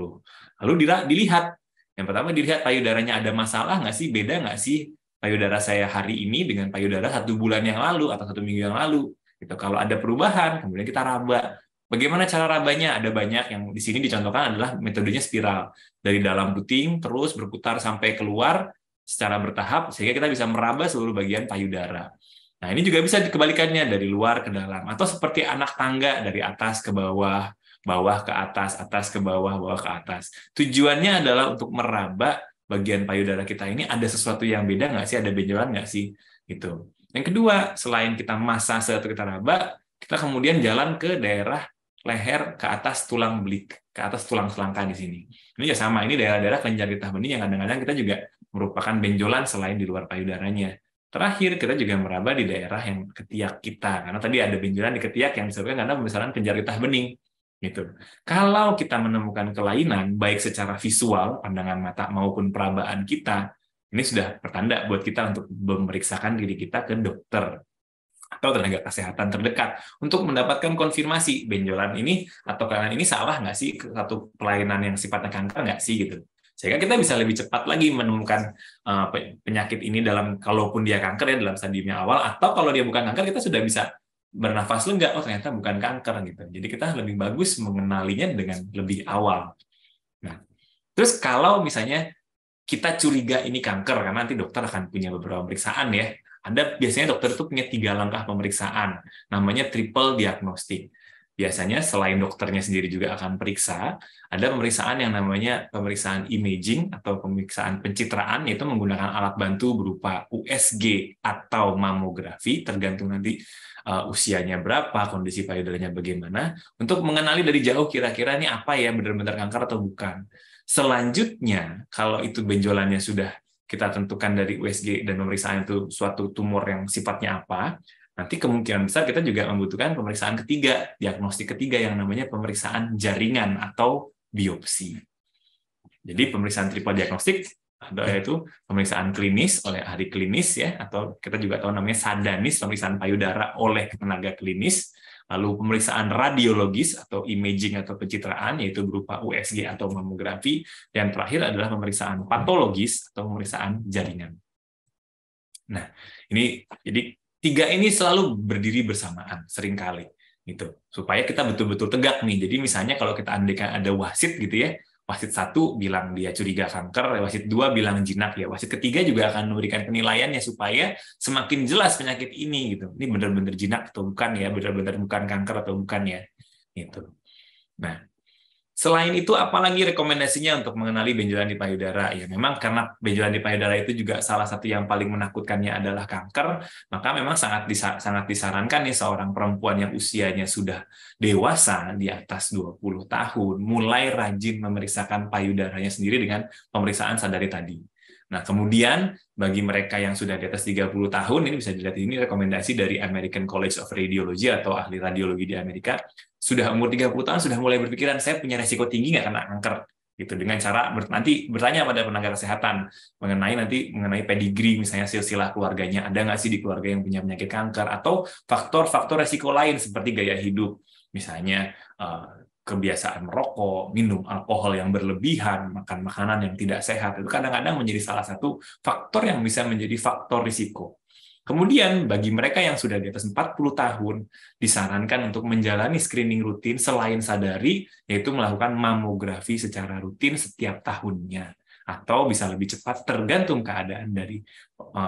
B: Lalu dilihat, yang pertama dilihat payudaranya ada masalah nggak sih, beda nggak sih payudara saya hari ini dengan payudara 1 bulan yang lalu atau 1 minggu yang lalu. Gitu. Kalau ada perubahan, kemudian kita raba. Bagaimana cara rabanya? Ada banyak, yang di sini dicontohkan adalah metodenya spiral. Dari dalam puting, terus berputar sampai keluar secara bertahap, sehingga kita bisa meraba seluruh bagian payudara. Nah, ini juga bisa dikebalikannya, dari luar ke dalam. Atau seperti anak tangga, dari atas ke bawah, bawah ke atas ke bawah, bawah ke atas. Tujuannya adalah untuk meraba bagian payudara kita ini ada sesuatu yang beda nggak sih, ada benjolan nggak sih, gitu. Yang kedua, selain kita massase atau kita raba, kita kemudian jalan ke daerah leher ke atas tulang belik, ke atas tulang selangka di sini. Ini ya sama, ini daerah-daerah kelenjar getah bening yang kadang-kadang kita juga merupakan benjolan selain di luar payudaranya. Terakhir, kita juga meraba di daerah yang ketiak kita, karena tadi ada benjolan di ketiak yang disebabkan karena pembesaran kelenjar getah bening. Gitu. Kalau kita menemukan kelainan, baik secara visual, pandangan mata, maupun perabaan kita, ini sudah pertanda buat kita untuk memeriksakan diri kita ke dokter atau tenaga kesehatan terdekat untuk mendapatkan konfirmasi benjolan ini atau kelainan ini salah nggak sih, satu kelainan yang sifatnya kanker nggak sih, gitu. Sehingga kita bisa lebih cepat lagi menemukan penyakit ini kalaupun dia kanker ya dalam stadiumnya awal, atau kalau dia bukan kanker kita sudah bisa bernafas lega, oh ternyata bukan kanker gitu. Jadi kita lebih bagus mengenalinya dengan lebih awal. Nah, Terus kalau misalnya kita curiga ini kanker, karena nanti dokter akan punya beberapa pemeriksaan ya. Biasanya dokter itu punya 3 langkah pemeriksaan, namanya triple diagnostik. Biasanya selain dokternya sendiri juga akan periksa, ada pemeriksaan yang namanya pemeriksaan imaging atau pemeriksaan pencitraan, yaitu menggunakan alat bantu berupa USG atau mamografi, tergantung nanti usianya berapa, kondisi payudaranya bagaimana, untuk mengenali dari jauh kira-kira ini apa ya, benar-benar kanker atau bukan. Selanjutnya, kalau itu benjolannya sudah kita tentukan dari USG dan pemeriksaan itu suatu tumor yang sifatnya apa, nanti kemungkinan besar kita juga membutuhkan pemeriksaan ketiga, diagnostik ketiga yang namanya pemeriksaan jaringan atau biopsi. Jadi pemeriksaan triple diagnostik yaitu pemeriksaan klinis oleh ahli klinis ya, atau kita juga tahu namanya sadanis, pemeriksaan payudara oleh tenaga klinis. Lalu pemeriksaan radiologis atau imaging atau pencitraan yaitu berupa USG atau mamografi, dan terakhir adalah pemeriksaan patologis atau pemeriksaan jaringan. Nah, ini jadi 3 ini selalu berdiri bersamaan seringkali gitu. Supaya kita betul-betul tegak nih. Jadi misalnya kalau kita andaikan ada wasit gitu ya, wasit 1 bilang dia curiga kanker, wasit 2 bilang jinak ya, wasit ketiga juga akan memberikan penilaiannya supaya semakin jelas penyakit ini gitu. Ini benar-benar jinak atau bukan ya, benar-benar bukan kanker atau bukan ya. Gitu. Nah, selain itu, apalagi rekomendasinya untuk mengenali benjolan di payudara? Ya, memang karena benjolan di payudara itu juga salah satu yang paling menakutkannya adalah kanker, maka memang sangat disarankan nih seorang perempuan yang usianya sudah dewasa, di atas 20 tahun, mulai rajin memeriksakan payudaranya sendiri dengan pemeriksaan sadari tadi. Nah, kemudian bagi mereka yang sudah di atas 30 tahun, ini bisa dilihat ini rekomendasi dari American College of Radiology atau ahli radiologi di Amerika, sudah umur 30 tahun sudah mulai berpikiran saya punya resiko tinggi nggak kena kanker gitu, dengan cara nanti bertanya pada tenaga kesehatan mengenai pedigree, misalnya silsilah keluarganya, ada nggak sih di keluarga yang punya penyakit kanker, atau faktor-faktor resiko lain seperti gaya hidup, misalnya kebiasaan merokok, minum alkohol yang berlebihan, makan makanan yang tidak sehat, itu kadang-kadang menjadi salah satu faktor yang bisa menjadi faktor risiko. Kemudian bagi mereka yang sudah di atas 40 tahun, disarankan untuk menjalani screening rutin selain sadari, yaitu melakukan mamografi secara rutin setiap tahunnya, atau bisa lebih cepat tergantung keadaan dari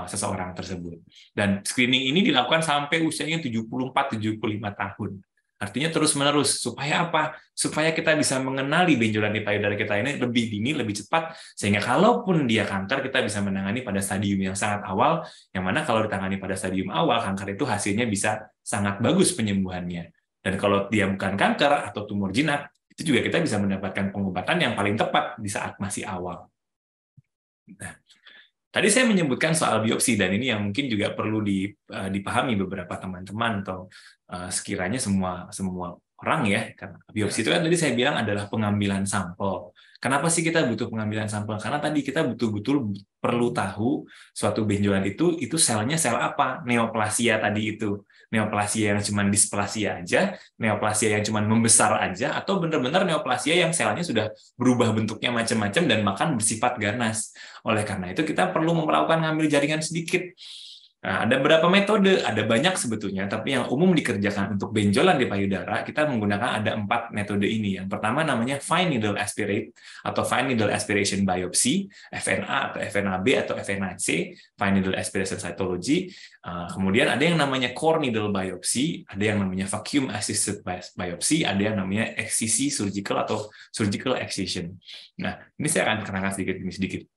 B: seseorang tersebut. Dan screening ini dilakukan sampai usianya 74-75 tahun. Artinya terus-menerus. Supaya apa? Supaya kita bisa mengenali benjolan di payudara kita ini lebih dini, lebih cepat, sehingga kalaupun dia kanker, kita bisa menangani pada stadium yang sangat awal, yang mana kalau ditangani pada stadium awal, kanker itu hasilnya bisa sangat bagus penyembuhannya. Dan kalau dia bukan kanker atau tumor jinak, itu juga kita bisa mendapatkan pengobatan yang paling tepat di saat masih awal. Nah, tadi saya menyebutkan soal biopsi, dan ini yang mungkin juga perlu dipahami beberapa teman-teman atau sekiranya semua orang ya, karena biopsi itu kan tadi saya bilang adalah pengambilan sampel. Kenapa sih kita butuh pengambilan sampel? Karena tadi kita betul-betul perlu tahu suatu benjolan itu selnya sel apa, neoplasia tadi itu. Neoplasia yang cuma displasia aja, neoplasia yang cuma membesar aja, atau benar-benar neoplasia yang selnya sudah berubah bentuknya macam-macam dan bahkan bersifat ganas. Oleh karena itu kita perlu melakukan ngambil jaringan sedikit. Nah, ada beberapa metode, ada banyak sebetulnya, tapi yang umum dikerjakan untuk benjolan di payudara, kita menggunakan ada 4 metode ini. Yang pertama namanya fine needle aspirate atau fine needle aspiration biopsy, FNA atau FNAB atau FNAC, fine needle aspiration cytology. Kemudian ada yang namanya core needle biopsy, ada yang namanya vacuum assisted biopsy, ada yang namanya XCC surgical atau surgical excision. Nah, ini saya akan kenalkan sedikit demi sedikit.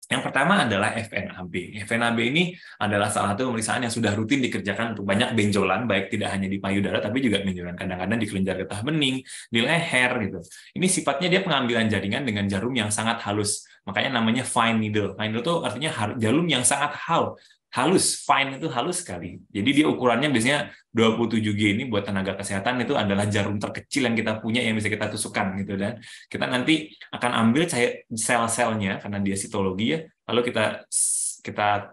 B: Yang pertama adalah FNAB. FNAB ini adalah salah satu pemeriksaan yang sudah rutin dikerjakan untuk banyak benjolan, baik tidak hanya di payudara, tapi juga benjolan kadang-kadang di kelenjar getah bening, di leher gitu. Ini sifatnya dia pengambilan jaringan dengan jarum yang sangat halus. Makanya namanya fine needle. Fine needle itu artinya jarum yang sangat halus, fine itu halus sekali. Jadi dia ukurannya biasanya 27G. Ini buat tenaga kesehatan itu adalah jarum terkecil yang kita punya yang bisa kita tusukkan gitu, dan kita nanti akan ambil sel-selnya karena dia sitologi ya, lalu kita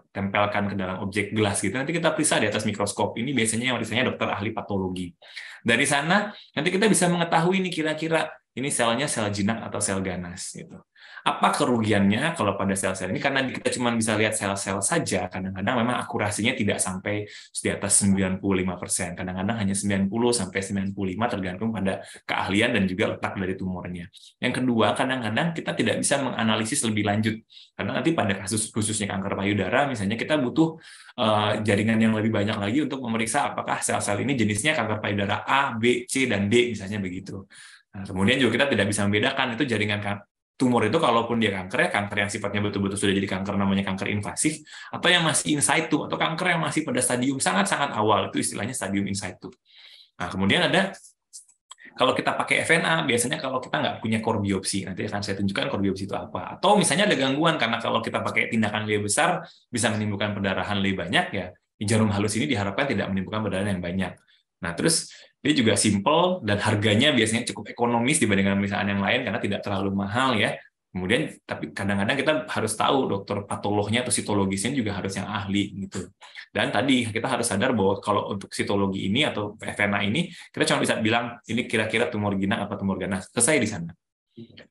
B: tempelkan ke dalam objek gelas gitu. Nanti kita periksa di atas mikroskop. Ini biasanya dokter ahli patologi. Dari sana nanti kita bisa mengetahui ini kira-kira ini selnya sel jinak atau sel ganas gitu. Apa kerugiannya kalau pada sel-sel ini? Karena kita cuma bisa lihat sel-sel saja, kadang-kadang memang akurasinya tidak sampai di atas 95%. Kadang-kadang hanya 90 sampai 95 tergantung pada keahlian dan juga letak dari tumornya. Yang kedua, kadang-kadang kita tidak bisa menganalisis lebih lanjut. Karena nanti pada kasus khususnya kanker payudara, misalnya kita butuh jaringan yang lebih banyak lagi untuk memeriksa apakah sel-sel ini jenisnya kanker payudara A, B, C, dan D, misalnya begitu. Nah, kemudian juga kita tidak bisa membedakan itu jaringan tumor itu, kalaupun dia kanker, ya kanker yang sifatnya betul-betul sudah jadi kanker namanya kanker invasif, atau yang masih in situ, atau kanker yang masih pada stadium sangat-sangat awal, itu istilahnya stadium in situ. Nah, kemudian ada, kalau kita pakai FNA, biasanya kalau kita nggak punya core biopsi, nanti akan saya tunjukkan core biopsi itu apa. Atau misalnya ada gangguan, karena kalau kita pakai tindakan lebih besar, bisa menimbulkan perdarahan lebih banyak, ya di jarum halus ini diharapkan tidak menimbulkan perdarahan yang banyak. Nah, terus dia juga simple dan harganya biasanya cukup ekonomis dibandingkan misalnya yang lain karena tidak terlalu mahal ya. Kemudian tapi kadang-kadang kita harus tahu dokter patolognya atau sitologisnya juga harus yang ahli gitu. Dan tadi kita harus sadar bahwa kalau untuk sitologi ini atau FNA ini kita cuma bisa bilang ini kira-kira tumor jinak atau tumor ganas. Selesai di sana.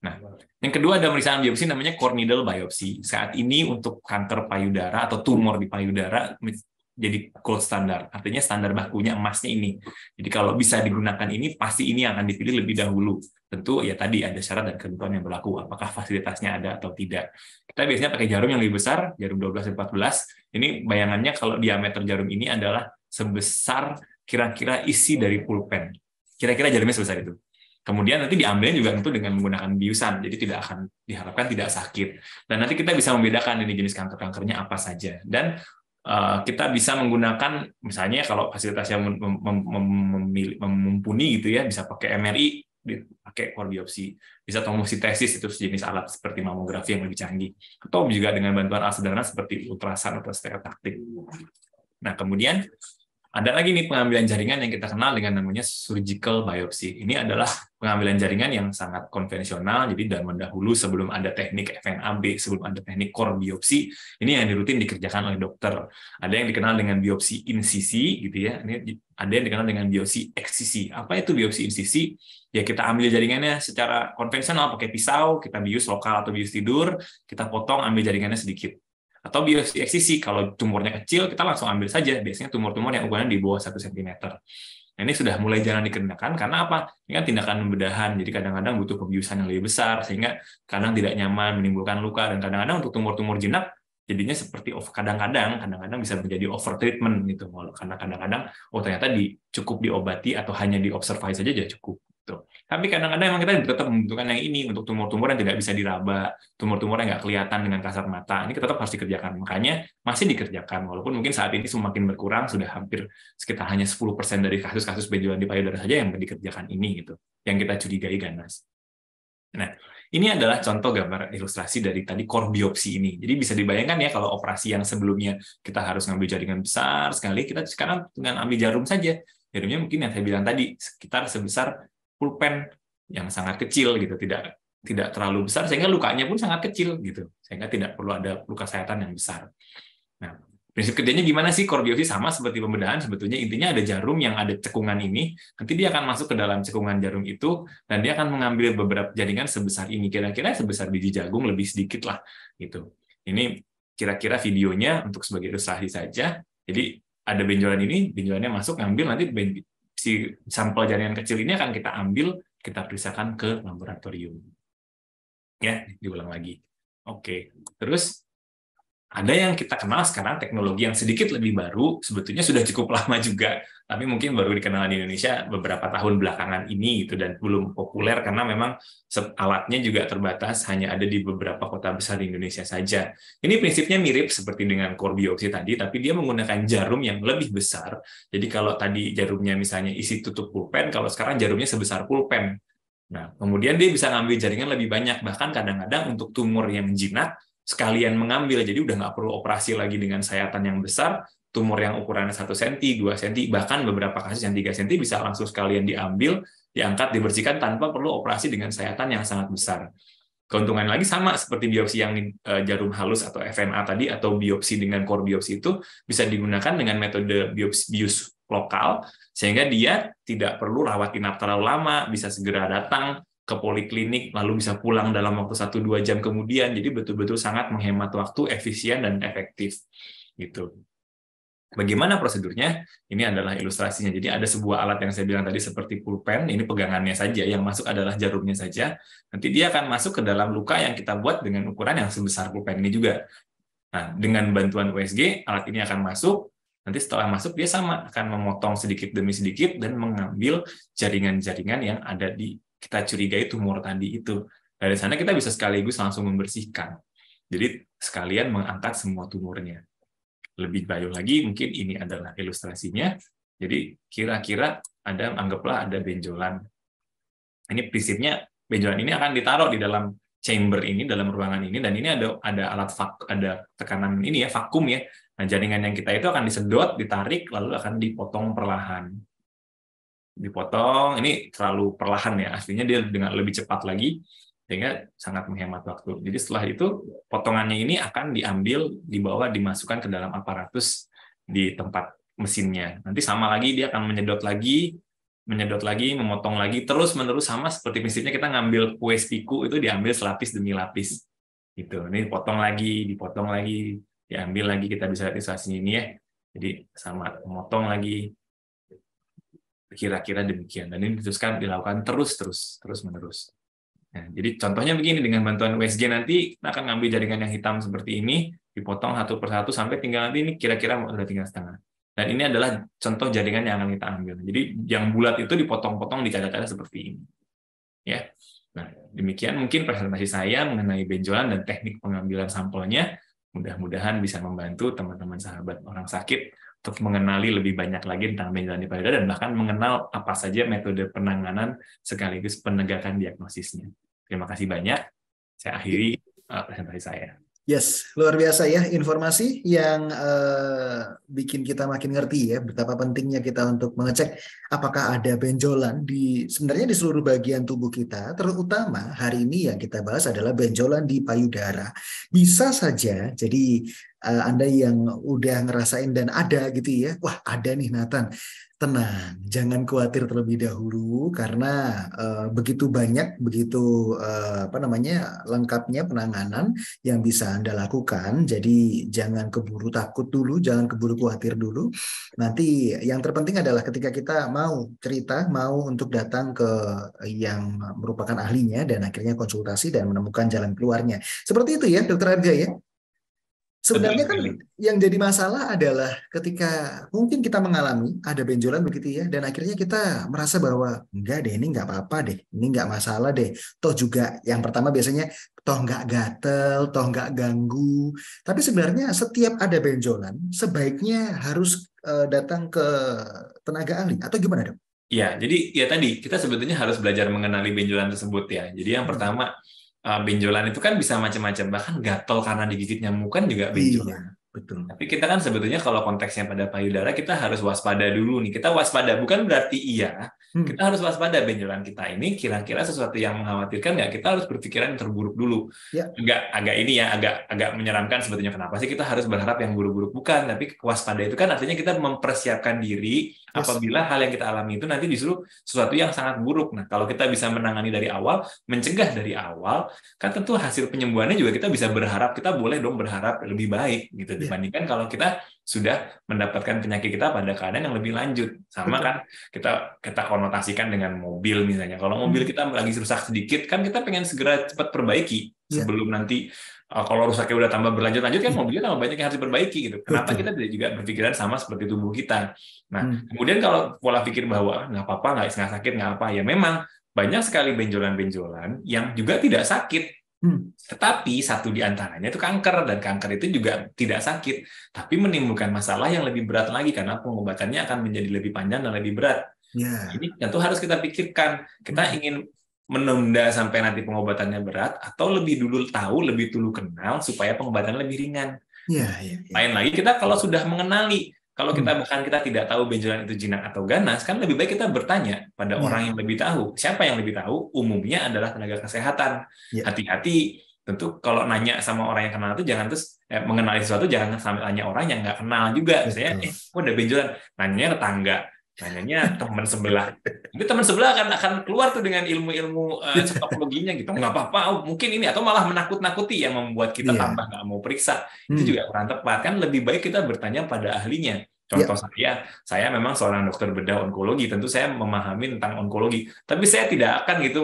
B: Nah, yang kedua ada pemeriksaan biopsi namanya core needle biopsi. Saat ini untuk kanker payudara atau tumor di payudara jadi gold standar, artinya standar bakunya emasnya ini. Jadi kalau bisa digunakan ini, pasti ini yang akan dipilih lebih dahulu. Tentu ya tadi ada syarat dan ketentuan yang berlaku, apakah fasilitasnya ada atau tidak. Kita biasanya pakai jarum yang lebih besar, jarum 12 dan 14. Ini bayangannya kalau diameter jarum ini adalah sebesar kira-kira isi dari pulpen. Kira-kira jarumnya sebesar itu. Kemudian nanti diambilnya juga tentu dengan menggunakan biusan, jadi tidak akan diharapkan tidak sakit. Dan nanti kita bisa membedakan ini jenis kanker-kankernya apa saja. Dan kita bisa menggunakan misalnya kalau fasilitas yang mumpuni gitu ya, bisa pakai MRI, pakai core biopsi, bisa tomositesis itu sejenis alat seperti mamografi yang lebih canggih, atau juga dengan bantuan alat sederhana seperti ultrasound atau stereotaktik. Nah, kemudian ada lagi nih pengambilan jaringan yang kita kenal dengan namanya surgical biopsy. Ini adalah pengambilan jaringan yang sangat konvensional, jadi zaman dahulu sebelum ada teknik FNAB, sebelum ada teknik core biopsi, ini yang dirutin dikerjakan oleh dokter. Ada yang dikenal dengan biopsi insisi, gitu ya. Ini ada yang dikenal dengan biopsi eksisi. Apa itu biopsi insisi? Ya kita ambil jaringannya secara konvensional pakai pisau, kita bius lokal atau bius tidur, kita potong, ambil jaringannya sedikit. Atau biopsi eksisi, kalau tumornya kecil, kita langsung ambil saja. Biasanya tumor-tumor yang ukurannya di bawah 1 cm. Nah, ini sudah mulai jarang dikenakan, karena apa? Ini kan tindakan pembedahan, jadi kadang-kadang butuh pembiusan yang lebih besar, sehingga kadang tidak nyaman, menimbulkan luka, dan kadang-kadang untuk tumor-tumor jinak, jadinya seperti kadang-kadang bisa menjadi over treatment, gitu. Karena kadang-kadang, ternyata cukup diobati atau hanya diobservasi saja ya cukup. Tapi kadang-kadang memang kita tetap membutuhkan yang ini untuk tumor-tumor yang tidak bisa diraba, tumor-tumor yang nggak kelihatan dengan kasat mata. Ini tetap harus dikerjakan. Makanya masih dikerjakan, walaupun mungkin saat ini semakin berkurang, sudah hampir sekitar hanya 10% dari kasus-kasus benjolan di payudara saja yang dikerjakan ini, gitu, yang kita curigai ganas. Nah, ini adalah contoh gambar ilustrasi dari tadi core biopsi ini. Jadi bisa dibayangkan ya kalau operasi yang sebelumnya kita harus ngambil jaringan besar sekali, kita sekarang dengan ambil jarum saja. Jarumnya mungkin yang saya bilang tadi sekitar sebesar pulpen yang sangat kecil gitu, tidak terlalu besar sehingga lukanya pun sangat kecil gitu, sehingga tidak perlu ada luka sayatan yang besar. Nah, prinsip kerjanya gimana sih core biopsi? Sama seperti pembedahan, sebetulnya intinya ada jarum yang ada cekungan ini, nanti dia akan masuk ke dalam cekungan jarum itu dan dia akan mengambil beberapa jaringan sebesar ini, kira-kira sebesar biji jagung, lebih sedikit lah gitu. Ini kira-kira videonya untuk sebagai ilustrasi saja. Jadi ada benjolan ini, benjolannya masuk, ngambil, nanti si sampel jaringan kecil ini akan kita ambil, kita periksakan ke laboratorium. Ya, diulang lagi. Oke, terus ada yang kita kenal sekarang teknologi yang sedikit lebih baru, sebetulnya sudah cukup lama juga, tapi mungkin baru dikenal di Indonesia beberapa tahun belakangan ini gitu, dan belum populer karena memang alatnya juga terbatas, hanya ada di beberapa kota besar di Indonesia saja. Ini prinsipnya mirip seperti dengan core biopsi tadi, tapi dia menggunakan jarum yang lebih besar. Jadi kalau tadi jarumnya misalnya isi tutup pulpen, kalau sekarang jarumnya sebesar pulpen. Nah, kemudian dia bisa ngambil jaringan lebih banyak, bahkan kadang-kadang untuk tumor yang jinak, sekalian mengambil, jadi udah nggak perlu operasi lagi dengan sayatan yang besar, tumor yang ukurannya 1 cm, 2 cm, bahkan beberapa kasus yang 3 cm bisa langsung sekalian diambil, diangkat, dibersihkan tanpa perlu operasi dengan sayatan yang sangat besar. Keuntungan lagi sama seperti biopsi yang jarum halus atau FNA tadi, atau biopsi dengan core biopsi itu bisa digunakan dengan metode bius lokal, sehingga dia tidak perlu rawat inap terlalu lama, bisa segera datang, ke poliklinik, lalu bisa pulang dalam waktu 1-2 jam kemudian. Jadi betul-betul sangat menghemat waktu, efisien, dan efektif. Gitu. Bagaimana prosedurnya? Ini adalah ilustrasinya. Jadi ada sebuah alat yang saya bilang tadi seperti pulpen, ini pegangannya saja, yang masuk adalah jarumnya saja. Nanti dia akan masuk ke dalam luka yang kita buat dengan ukuran yang sebesar pulpen ini juga. Nah, dengan bantuan USG, alat ini akan masuk. Nanti setelah masuk, dia sama akan memotong sedikit demi sedikit dan mengambil jaringan-jaringan yang ada di kita curigai tumor tadi itu. Dari sana kita bisa sekaligus langsung membersihkan. Jadi sekalian mengangkat semua tumornya. Lebih jauh lagi, mungkin ini adalah ilustrasinya. Jadi kira-kira anggaplah ada benjolan. Ini prinsipnya, benjolan ini akan ditaruh di dalam chamber ini, dalam ruangan ini, dan ini ada ada tekanan ini ya, vakum ya. Nah, jaringan yang kita itu akan disedot, ditarik, lalu akan dipotong perlahan. Dipotong, ini terlalu perlahan ya, aslinya dia dengan lebih cepat lagi, sehingga sangat menghemat waktu. Jadi setelah itu, potongannya ini akan diambil, dibawa, dimasukkan ke dalam aparatus di tempat mesinnya. Nanti sama lagi, dia akan menyedot lagi, memotong lagi, terus-menerus sama seperti prinsipnya kita ngambil kue spiku itu diambil selapis demi lapis. Gitu. Ini dipotong lagi, diambil lagi, kita bisa lihat ilustrasinya ini ya. Jadi sama, memotong lagi, kira-kira demikian. Dan ini diteruskan dilakukan terus-menerus. Nah, jadi contohnya begini, dengan bantuan USG nanti kita akan ngambil jaringan yang hitam seperti ini, dipotong satu persatu sampai tinggal nanti ini kira-kira udah tinggal setengah. Dan ini adalah contoh jaringan yang akan kita ambil. Jadi yang bulat itu dipotong-potong, dicacah-cacah seperti ini. Ya. Nah, demikian mungkin presentasi saya mengenai benjolan dan teknik pengambilan sampelnya. Mudah-mudahan bisa membantu teman-teman sahabat orang sakit untuk mengenali lebih banyak lagi tentang benjolan di payudara dan bahkan mengenal apa saja metode penanganan sekaligus penegakan diagnosisnya. Terima kasih banyak. Saya akhiri presentasi saya.
A: Yes, luar biasa ya informasi yang bikin kita makin ngerti ya betapa pentingnya kita untuk mengecek apakah ada benjolan sebenarnya di seluruh bagian tubuh kita, terutama hari ini yang kita bahas adalah benjolan di payudara. Bisa saja jadi Anda yang udah ngerasain dan ada gitu ya, wah ada nih Nathan. Tenang, jangan khawatir terlebih dahulu karena begitu banyak, begitu lengkapnya penanganan yang bisa Anda lakukan. Jadi jangan keburu takut dulu, jangan keburu khawatir dulu. Nanti yang terpenting adalah ketika kita mau cerita, mau untuk datang ke yang merupakan ahlinya dan akhirnya konsultasi dan menemukan jalan keluarnya. Seperti itu ya, Dokter Arga ya. Sebenarnya kan yang jadi masalah adalah ketika mungkin kita mengalami ada benjolan begitu ya, dan akhirnya kita merasa bahwa enggak deh, ini enggak apa-apa deh, ini enggak masalah deh. Toh juga yang pertama biasanya toh enggak gatel, toh enggak ganggu. Tapi sebenarnya setiap ada benjolan sebaiknya harus datang ke tenaga ahli atau gimana dok?
B: Ya, jadi ya tadi kita sebetulnya harus belajar mengenali benjolan tersebut ya. Jadi yang pertama, benjolan itu kan bisa macam-macam, bahkan gatal karena digigit nyamuk kan juga benjolan.
A: Iya, betul.
B: Tapi kita kan sebetulnya kalau konteksnya pada payudara, kita harus waspada dulu nih. Kita waspada bukan berarti iya, kita harus waspada benjolan kita ini kira-kira sesuatu yang mengkhawatirkan nggak? Kita harus berpikiran yang terburuk dulu.
A: Ya.
B: Agak menyeramkan sebetulnya. Kenapa sih kita harus berharap yang buruk-buruk? Bukan, tapi waspada itu kan artinya kita mempersiapkan diri apabila hal yang kita alami itu nanti justru sesuatu yang sangat buruk. Nah, kalau kita bisa menangani dari awal, mencegah dari awal, kan tentu hasil penyembuhannya juga kita bisa berharap, kita boleh dong berharap lebih baik gitu dibandingkan kalau kita sudah mendapatkan penyakit kita pada keadaan yang lebih lanjut. Sama kan kita konotasikan dengan mobil misalnya. Kalau mobil kita lagi rusak sedikit, kan kita pengen segera cepat perbaiki sebelum nanti kalau rusaknya udah tambah berlanjut-lanjut kan mobilnya tambah banyak yang harus diperbaiki gitu. Kenapa kita tidak juga berpikiran sama seperti tubuh kita? Nah, kemudian kalau pola pikir bahwa nggak apa-apa, nggak sakit, nggak apa, ya memang banyak sekali benjolan-benjolan yang juga tidak sakit. Tetapi satu di antaranya itu kanker, dan kanker itu juga tidak sakit, tapi menimbulkan masalah yang lebih berat lagi karena pengobatannya akan menjadi lebih panjang dan lebih berat. Ini tentu harus kita pikirkan. Kita ingin menunda sampai nanti pengobatannya berat, atau lebih dulu tahu, lebih dulu kenal supaya pengobatannya lebih ringan. Lain lagi kita kalau sudah mengenali, kalau kita tidak tahu benjolan itu jinak atau ganas, kan lebih baik kita bertanya pada orang yang lebih tahu. Siapa yang lebih tahu? Umumnya adalah tenaga kesehatan. Hati-hati, tentu kalau nanya sama orang yang kenal itu jangan terus mengenali sesuatu, jangan sampai nanya orang yang nggak kenal juga. Misalnya, kok ada benjolan? Nanyanya tetangga, nanyanya teman sebelah. Tapi teman sebelah akan keluar tuh dengan ilmu-ilmu citologinya gitu. Nggak apa-apa, mungkin ini, atau malah menakut-nakuti yang membuat kita
A: Iya.
B: tambah nggak mau periksa. Itu juga kurang tepat. Kan lebih baik kita bertanya pada ahlinya. Contoh saya memang seorang dokter bedah onkologi, tentu saya memahami tentang onkologi. Tapi saya tidak akan gitu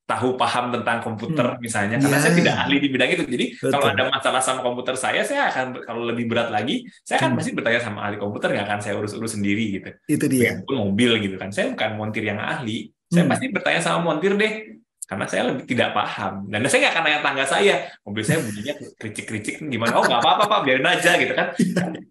B: tahu paham tentang komputer misalnya, karena saya tidak ahli di bidang itu. Jadi kalau ada masalah sama komputer saya akan, kalau lebih berat lagi, saya akan pasti bertanya sama ahli komputer, nggak akan saya urus-urus sendiri gitu.
A: Itu dia.
B: Pun mobil gitu kan, saya bukan montir yang ahli, saya pasti bertanya sama montir deh, karena saya lebih tidak paham. Dan saya nggak akan tanya tangga saya, mobil saya bunyinya kericik-kericik gimana, oh nggak apa-apa Pak, biarin aja gitu kan.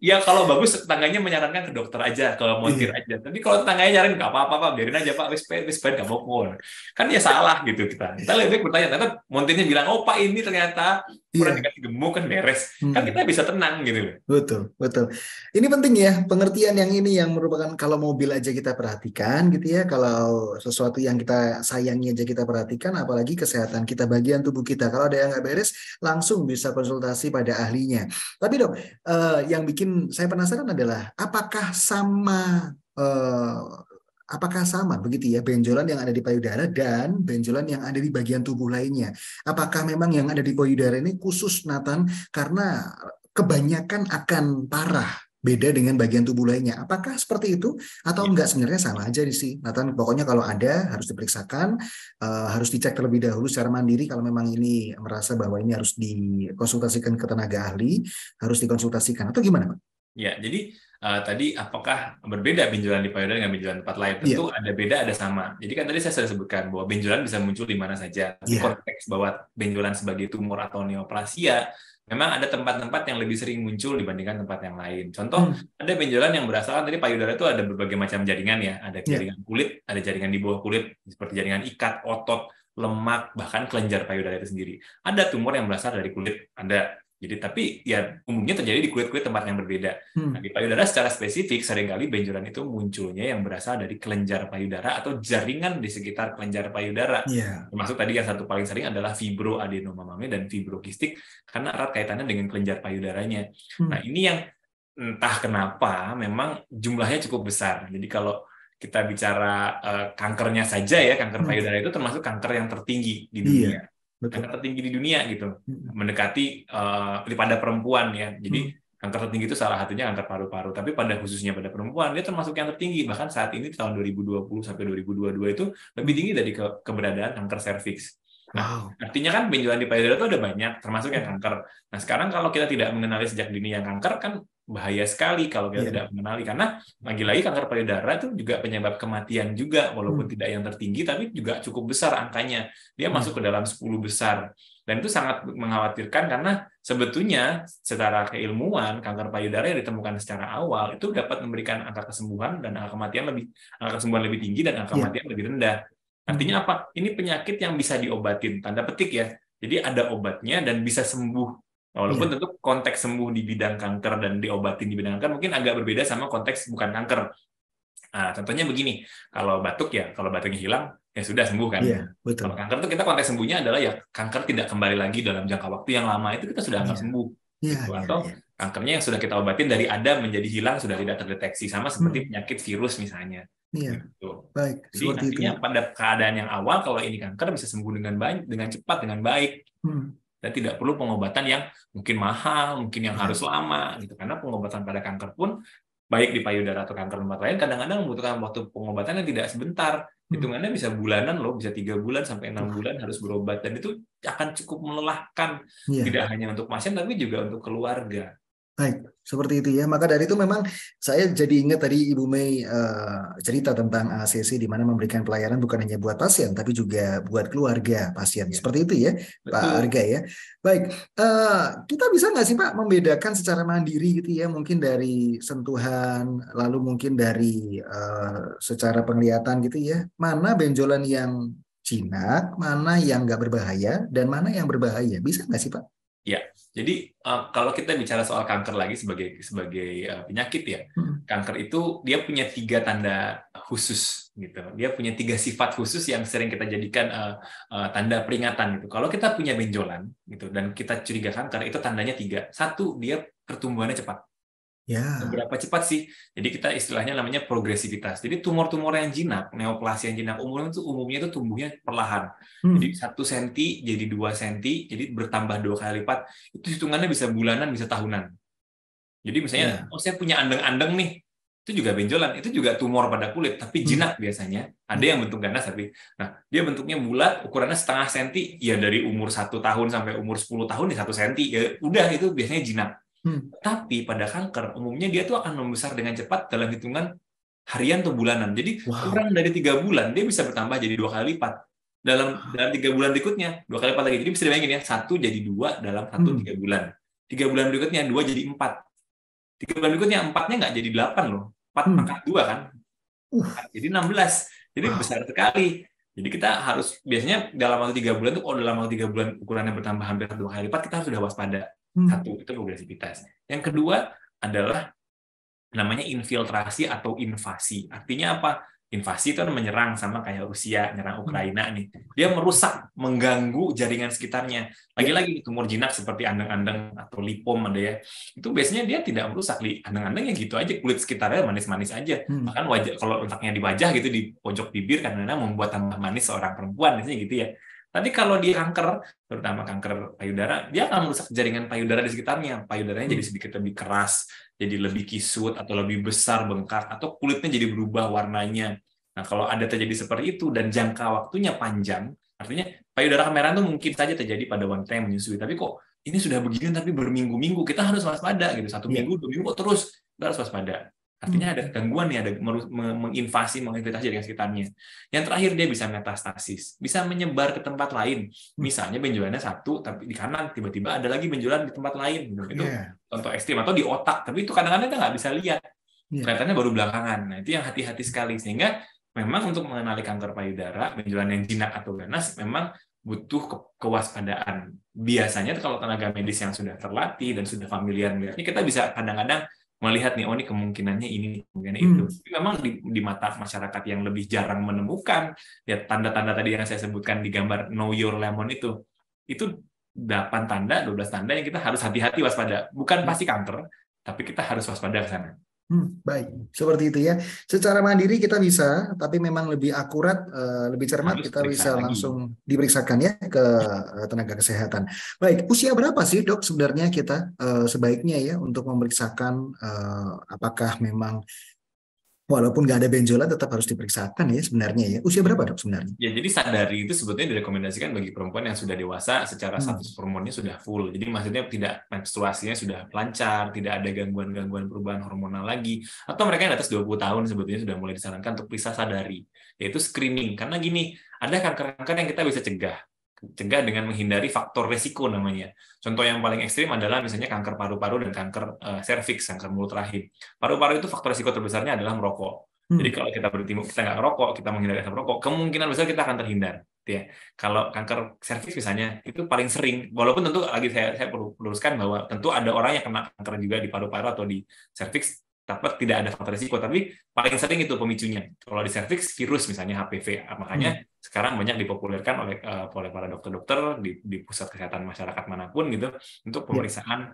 B: Ya kalau bagus tetangganya menyarankan ke dokter aja, ke montir aja. Tapi kalau tetangganya nyaranin nggak apa-apa Pak, biarin aja Pak, wis nggak mau. Kan ya salah gitu kita. Kita lebih baik bertanya, ternyata montirnya bilang, oh Pak ini ternyata kurang dikasih gemuk kan beres. Kan kita bisa tenang gitu.
A: Betul, betul. Ini penting ya, pengertian yang ini yang merupakan, kalau mobil aja kita perhatikan gitu ya, kalau sesuatu yang kita sayangi aja kita perhatikan, apalagi kesehatan kita, bagian tubuh kita. Kalau ada yang nggak beres, langsung bisa konsultasi pada ahlinya. Tapi dok, yang bikin saya penasaran adalah apakah sama begitu ya benjolan yang ada di payudara dan benjolan yang ada di bagian tubuh lainnya? Apakah memang yang ada di payudara ini khusus, Nathan, karena kebanyakan akan parah, beda dengan bagian tubuh lainnya? Apakah seperti itu atau enggak? Sebenarnya sama aja sih, Nathan. Pokoknya kalau ada harus diperiksakan, harus dicek terlebih dahulu secara mandiri. Kalau memang ini merasa bahwa ini harus dikonsultasikan ke tenaga ahli, harus dikonsultasikan atau gimana, Pak?
B: Ya, jadi tadi apakah berbeda benjolan di payudara dengan benjolan tempat lain? Tentu ada beda, ada sama. Jadi kan tadi saya sudah sebutkan bahwa benjolan bisa muncul di mana saja. Tapi konteks bahwa benjolan sebagai tumor atau neoplasia, memang ada tempat-tempat yang lebih sering muncul dibandingkan tempat yang lain. Contoh, ada benjolan yang berasal dari payudara, itu ada berbagai macam jaringan ya. Ada jaringan kulit, ada jaringan di bawah kulit, seperti jaringan ikat, otot, lemak, bahkan kelenjar payudara itu sendiri. Ada tumor yang berasal dari kulit, ada. Jadi tapi ya umumnya terjadi di kulit-kulit tempat yang berbeda. Nah, di payudara secara spesifik seringkali benjolan itu munculnya yang berasal dari kelenjar payudara atau jaringan di sekitar kelenjar payudara. Termasuk tadi yang satu paling sering adalah fibroadenoma mame dan fibrokistik, karena erat kaitannya dengan kelenjar payudaranya. Nah, ini yang entah kenapa memang jumlahnya cukup besar. Jadi kalau kita bicara kankernya saja ya, kanker payudara itu termasuk kanker yang tertinggi di dunia. Kanker tertinggi di dunia gitu, mendekati pada perempuan ya. Jadi kanker tertinggi itu salah satunya kanker paru-paru, tapi pada khususnya pada perempuan dia termasuk yang tertinggi. Bahkan saat ini tahun 2020 sampai 2022 itu lebih tinggi dari keberadaan kanker serviks. Nah, artinya kan benjolan di payudara itu ada banyak, termasuk yang kanker. Nah, sekarang kalau kita tidak mengenali sejak dini yang kanker, kan bahaya sekali kalau kita tidak mengenali, karena lagi-lagi kanker payudara itu juga penyebab kematian juga, walaupun tidak yang tertinggi, tapi juga cukup besar angkanya. Dia masuk ke dalam 10 besar. Dan itu sangat mengkhawatirkan, karena sebetulnya secara keilmuan kanker payudara yang ditemukan secara awal itu dapat memberikan angka kesembuhan dan angka kesembuhan lebih tinggi dan angka kematian lebih rendah. Artinya apa? Ini penyakit yang bisa diobatin, tanda petik ya. Jadi ada obatnya dan bisa sembuh. Walaupun tentu konteks sembuh di bidang kanker dan diobatin di bidang kanker mungkin agak berbeda sama konteks bukan kanker. Nah, contohnya begini, kalau batuknya hilang, ya sudah sembuh kan. Kalau kanker itu kita konteks sembuhnya adalah ya kanker tidak kembali lagi dalam jangka waktu yang lama, itu kita sudah anggap sembuh. Atau kankernya yang sudah kita obatin dari ada menjadi hilang, sudah tidak terdeteksi, sama seperti penyakit virus misalnya. Gitu.
A: Baik.
B: Jadi artinya pada keadaan yang awal, kalau ini kanker bisa sembuh dengan baik, dengan cepat, dengan baik. Dan tidak perlu pengobatan yang mungkin mahal, mungkin yang harus lama gitu. Karena pengobatan pada kanker pun baik di payudara atau kanker tempat lain kadang-kadang membutuhkan waktu pengobatan yang tidak sebentar. Hitungannya bisa bulanan loh, bisa 3 bulan sampai 6 bulan harus berobat, dan itu akan cukup melelahkan, tidak hanya untuk pasien tapi juga untuk keluarga.
A: Baik, seperti itu ya. Maka dari itu memang saya jadi ingat tadi Ibu Mei cerita tentang ACC, di mana memberikan pelayanan bukan hanya buat pasien tapi juga buat keluarga pasien. Seperti itu ya, Pak Arga ya. Baik, kita bisa nggak sih Pak membedakan secara mandiri gitu ya, mungkin dari sentuhan, lalu mungkin dari secara penglihatan gitu ya, mana benjolan yang jinak, mana yang nggak berbahaya, dan mana yang berbahaya? Bisa nggak sih Pak?
B: Ya, jadi kalau kita bicara soal kanker lagi sebagai penyakit ya, kanker itu dia punya 3 tanda khusus gitu. Dia punya 3 sifat khusus yang sering kita jadikan tanda peringatan gitu. Kalau kita punya benjolan gitu dan kita curiga kanker, itu tandanya 3. 1, dia pertumbuhannya cepat.
A: Ya.
B: Seberapa cepat sih? Jadi kita istilahnya namanya progresivitas. Jadi tumor-tumor yang jinak, neoplasia yang jinak umumnya itu tumbuhnya perlahan. Jadi 1 senti jadi 2 senti, jadi bertambah 2 kali lipat. Itu hitungannya bisa bulanan, bisa tahunan. Jadi misalnya,
A: Ya.
B: saya punya andeng-andeng nih, itu juga benjolan, itu juga tumor pada kulit, tapi jinak biasanya. Ada yang bentuk ganas tapi, nah dia bentuknya bulat, ukurannya setengah senti, ya dari umur 1 tahun sampai umur 10 tahun ya 1 senti, ya udah itu biasanya jinak. Tapi pada kanker umumnya dia tuh akan membesar dengan cepat dalam hitungan harian atau bulanan. Jadi kurang dari 3 bulan dia bisa bertambah jadi 2 kali lipat. Dalam 3 bulan berikutnya 2 kali lipat lagi. Jadi bisa dibayangin ya, 1 jadi 2 dalam 3 bulan. 3 bulan berikutnya 2 jadi 4. 3 bulan berikutnya 4-nya nggak jadi 8 loh. 4 pangkat 2 kan. Jadi 16. Jadi besar sekali. Jadi kita harus biasanya dalam waktu 3 bulan tuh, kalau dalam waktu 3 bulan ukurannya bertambah hampir 2 kali lipat, kita harus sudah waspada. 1 itu progresivitas. Yang kedua adalah namanya infiltrasi atau invasi. Artinya apa? Invasi itu menyerang, sama kayak Rusia nyerang Ukraina nih. Dia merusak, mengganggu jaringan sekitarnya. Lagi-lagi tumor jinak seperti andeng-andeng atau lipom ada ya. Itu biasanya dia tidak merusak. Andeng-andeng ya gitu aja, kulit sekitarnya manis-manis aja. Bahkan wajah, kalau letaknya di wajah gitu, di pojok bibir, kadang-kadang membuat tambah manis seorang perempuan biasanya gitu ya. Tapi kalau dia kanker, terutama kanker payudara, dia akan merusak jaringan payudara di sekitarnya. Payudaranya jadi sedikit lebih keras, jadi lebih kisut, atau lebih besar, bengkak, atau kulitnya jadi berubah warnanya. Nah, kalau ada terjadi seperti itu, dan jangka waktunya panjang, artinya payudara kemerahan itu mungkin saja terjadi pada wanita yang menyusui. Tapi kok ini sudah begini, tapi berminggu-minggu, kita harus waspada. Gitu. 1 minggu, 2 minggu, kok terus? Kita harus waspada. Artinya ada gangguan nih, ada menginvasi, menginfiltrasi jaringan sekitarnya. Yang terakhir, dia bisa metastasis, bisa menyebar ke tempat lain. Misalnya benjolannya 1, tapi di kanan tiba-tiba ada lagi benjolan di tempat lain. Itu contoh ekstrim. Atau di otak, tapi itu kadang-kadang kita nggak bisa lihat. Kelihatannya baru belakangan. Nah, itu yang hati-hati sekali. Sehingga memang untuk mengenali kanker payudara, benjolan yang jinak atau ganas, memang butuh kewaspadaan. Biasanya kalau tenaga medis yang sudah terlatih dan sudah familiar melihatnya, kita bisa kadang-kadang melihat nih, oh ini kemungkinannya ini, kemungkinannya itu. Tapi memang di mata masyarakat yang lebih jarang menemukan, ya tanda-tanda tadi yang saya sebutkan di gambar Know Your Lemon itu 8 tanda, 12 tanda yang kita harus hati-hati waspada. Bukan pasti kanker, tapi kita harus waspada ke sana.
A: Baik, seperti itu ya. Secara mandiri kita bisa, tapi memang lebih akurat, lebih cermat,
B: Harus
A: kita bisa
B: lagi.
A: langsung diperiksakan ya ke tenaga kesehatan. Baik, usia berapa sih dok sebenarnya kita sebaiknya ya untuk memeriksakan apakah memang walaupun nggak ada benjolan tetap harus diperiksakan ya sebenarnya ya. Usia berapa dok sebenarnya?
B: Ya, jadi sadari itu sebetulnya direkomendasikan bagi perempuan yang sudah dewasa secara status hormonnya sudah full. Jadi maksudnya tidak, menstruasinya sudah lancar, tidak ada gangguan-gangguan perubahan hormonal lagi. Atau mereka yang di atas 20 tahun sebetulnya sudah mulai disarankan untuk periksa sadari, yaitu screening. Karena gini, ada kanker-kanker yang kita bisa cegah dengan menghindari faktor resiko namanya. Contoh yang paling ekstrim adalah misalnya kanker paru-paru dan kanker serviks, kanker mulut rahim. Paru-paru itu faktor resiko terbesarnya adalah merokok. Jadi kalau kita berhenti, kita nggak rokok, kita menghindari asap rokok, kemungkinan besar kita akan terhindar. Ya. Kalau kanker serviks misalnya, itu paling sering. Walaupun tentu lagi saya perlu luruskan bahwa tentu ada orang yang kena kanker juga di paru-paru atau di serviks, tapi tidak ada faktor risiko. Tapi paling sering itu pemicunya. Kalau di serviks, virus misalnya HPV. Makanya sekarang banyak dipopulerkan oleh para dokter-dokter di pusat kesehatan masyarakat manapun gitu untuk pemeriksaan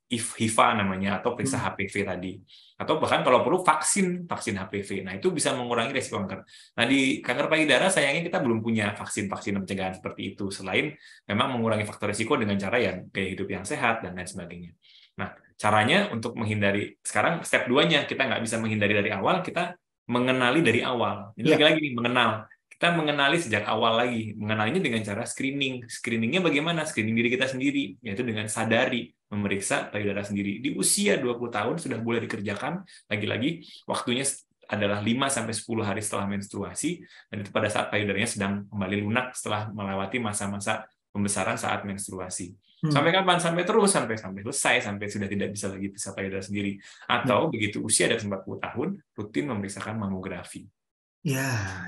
B: HIV namanya, atau periksa HPV tadi, atau bahkan kalau perlu vaksin HPV. Nah, itu bisa mengurangi risiko kanker. Nah, di kanker payudara sayangnya kita belum punya vaksin pencegahan seperti itu, selain memang mengurangi faktor risiko dengan cara yang gaya hidup yang sehat dan lain sebagainya. Nah, caranya untuk menghindari, sekarang step 2-nya kita nggak bisa menghindari dari awal, kita mengenali dari awal. Jadi lagi-lagi nih, mengenal. Kita mengenali sejak awal lagi. Mengenalinya dengan cara screening. Screeningnya bagaimana? Screening diri kita sendiri, yaitu dengan sadari, memeriksa payudara sendiri. Di usia 20 tahun sudah boleh dikerjakan. Lagi-lagi, waktunya adalah 5-10 hari setelah menstruasi, dan itu pada saat payudaranya sedang kembali lunak setelah melewati masa-masa pembesaran saat menstruasi. Sampai kapan? Sampai terus, sampai selesai, sampai sudah tidak bisa lagi periksa payudara sendiri. Atau begitu usia dari 40 tahun, rutin memeriksakan mamografi.
A: Ya.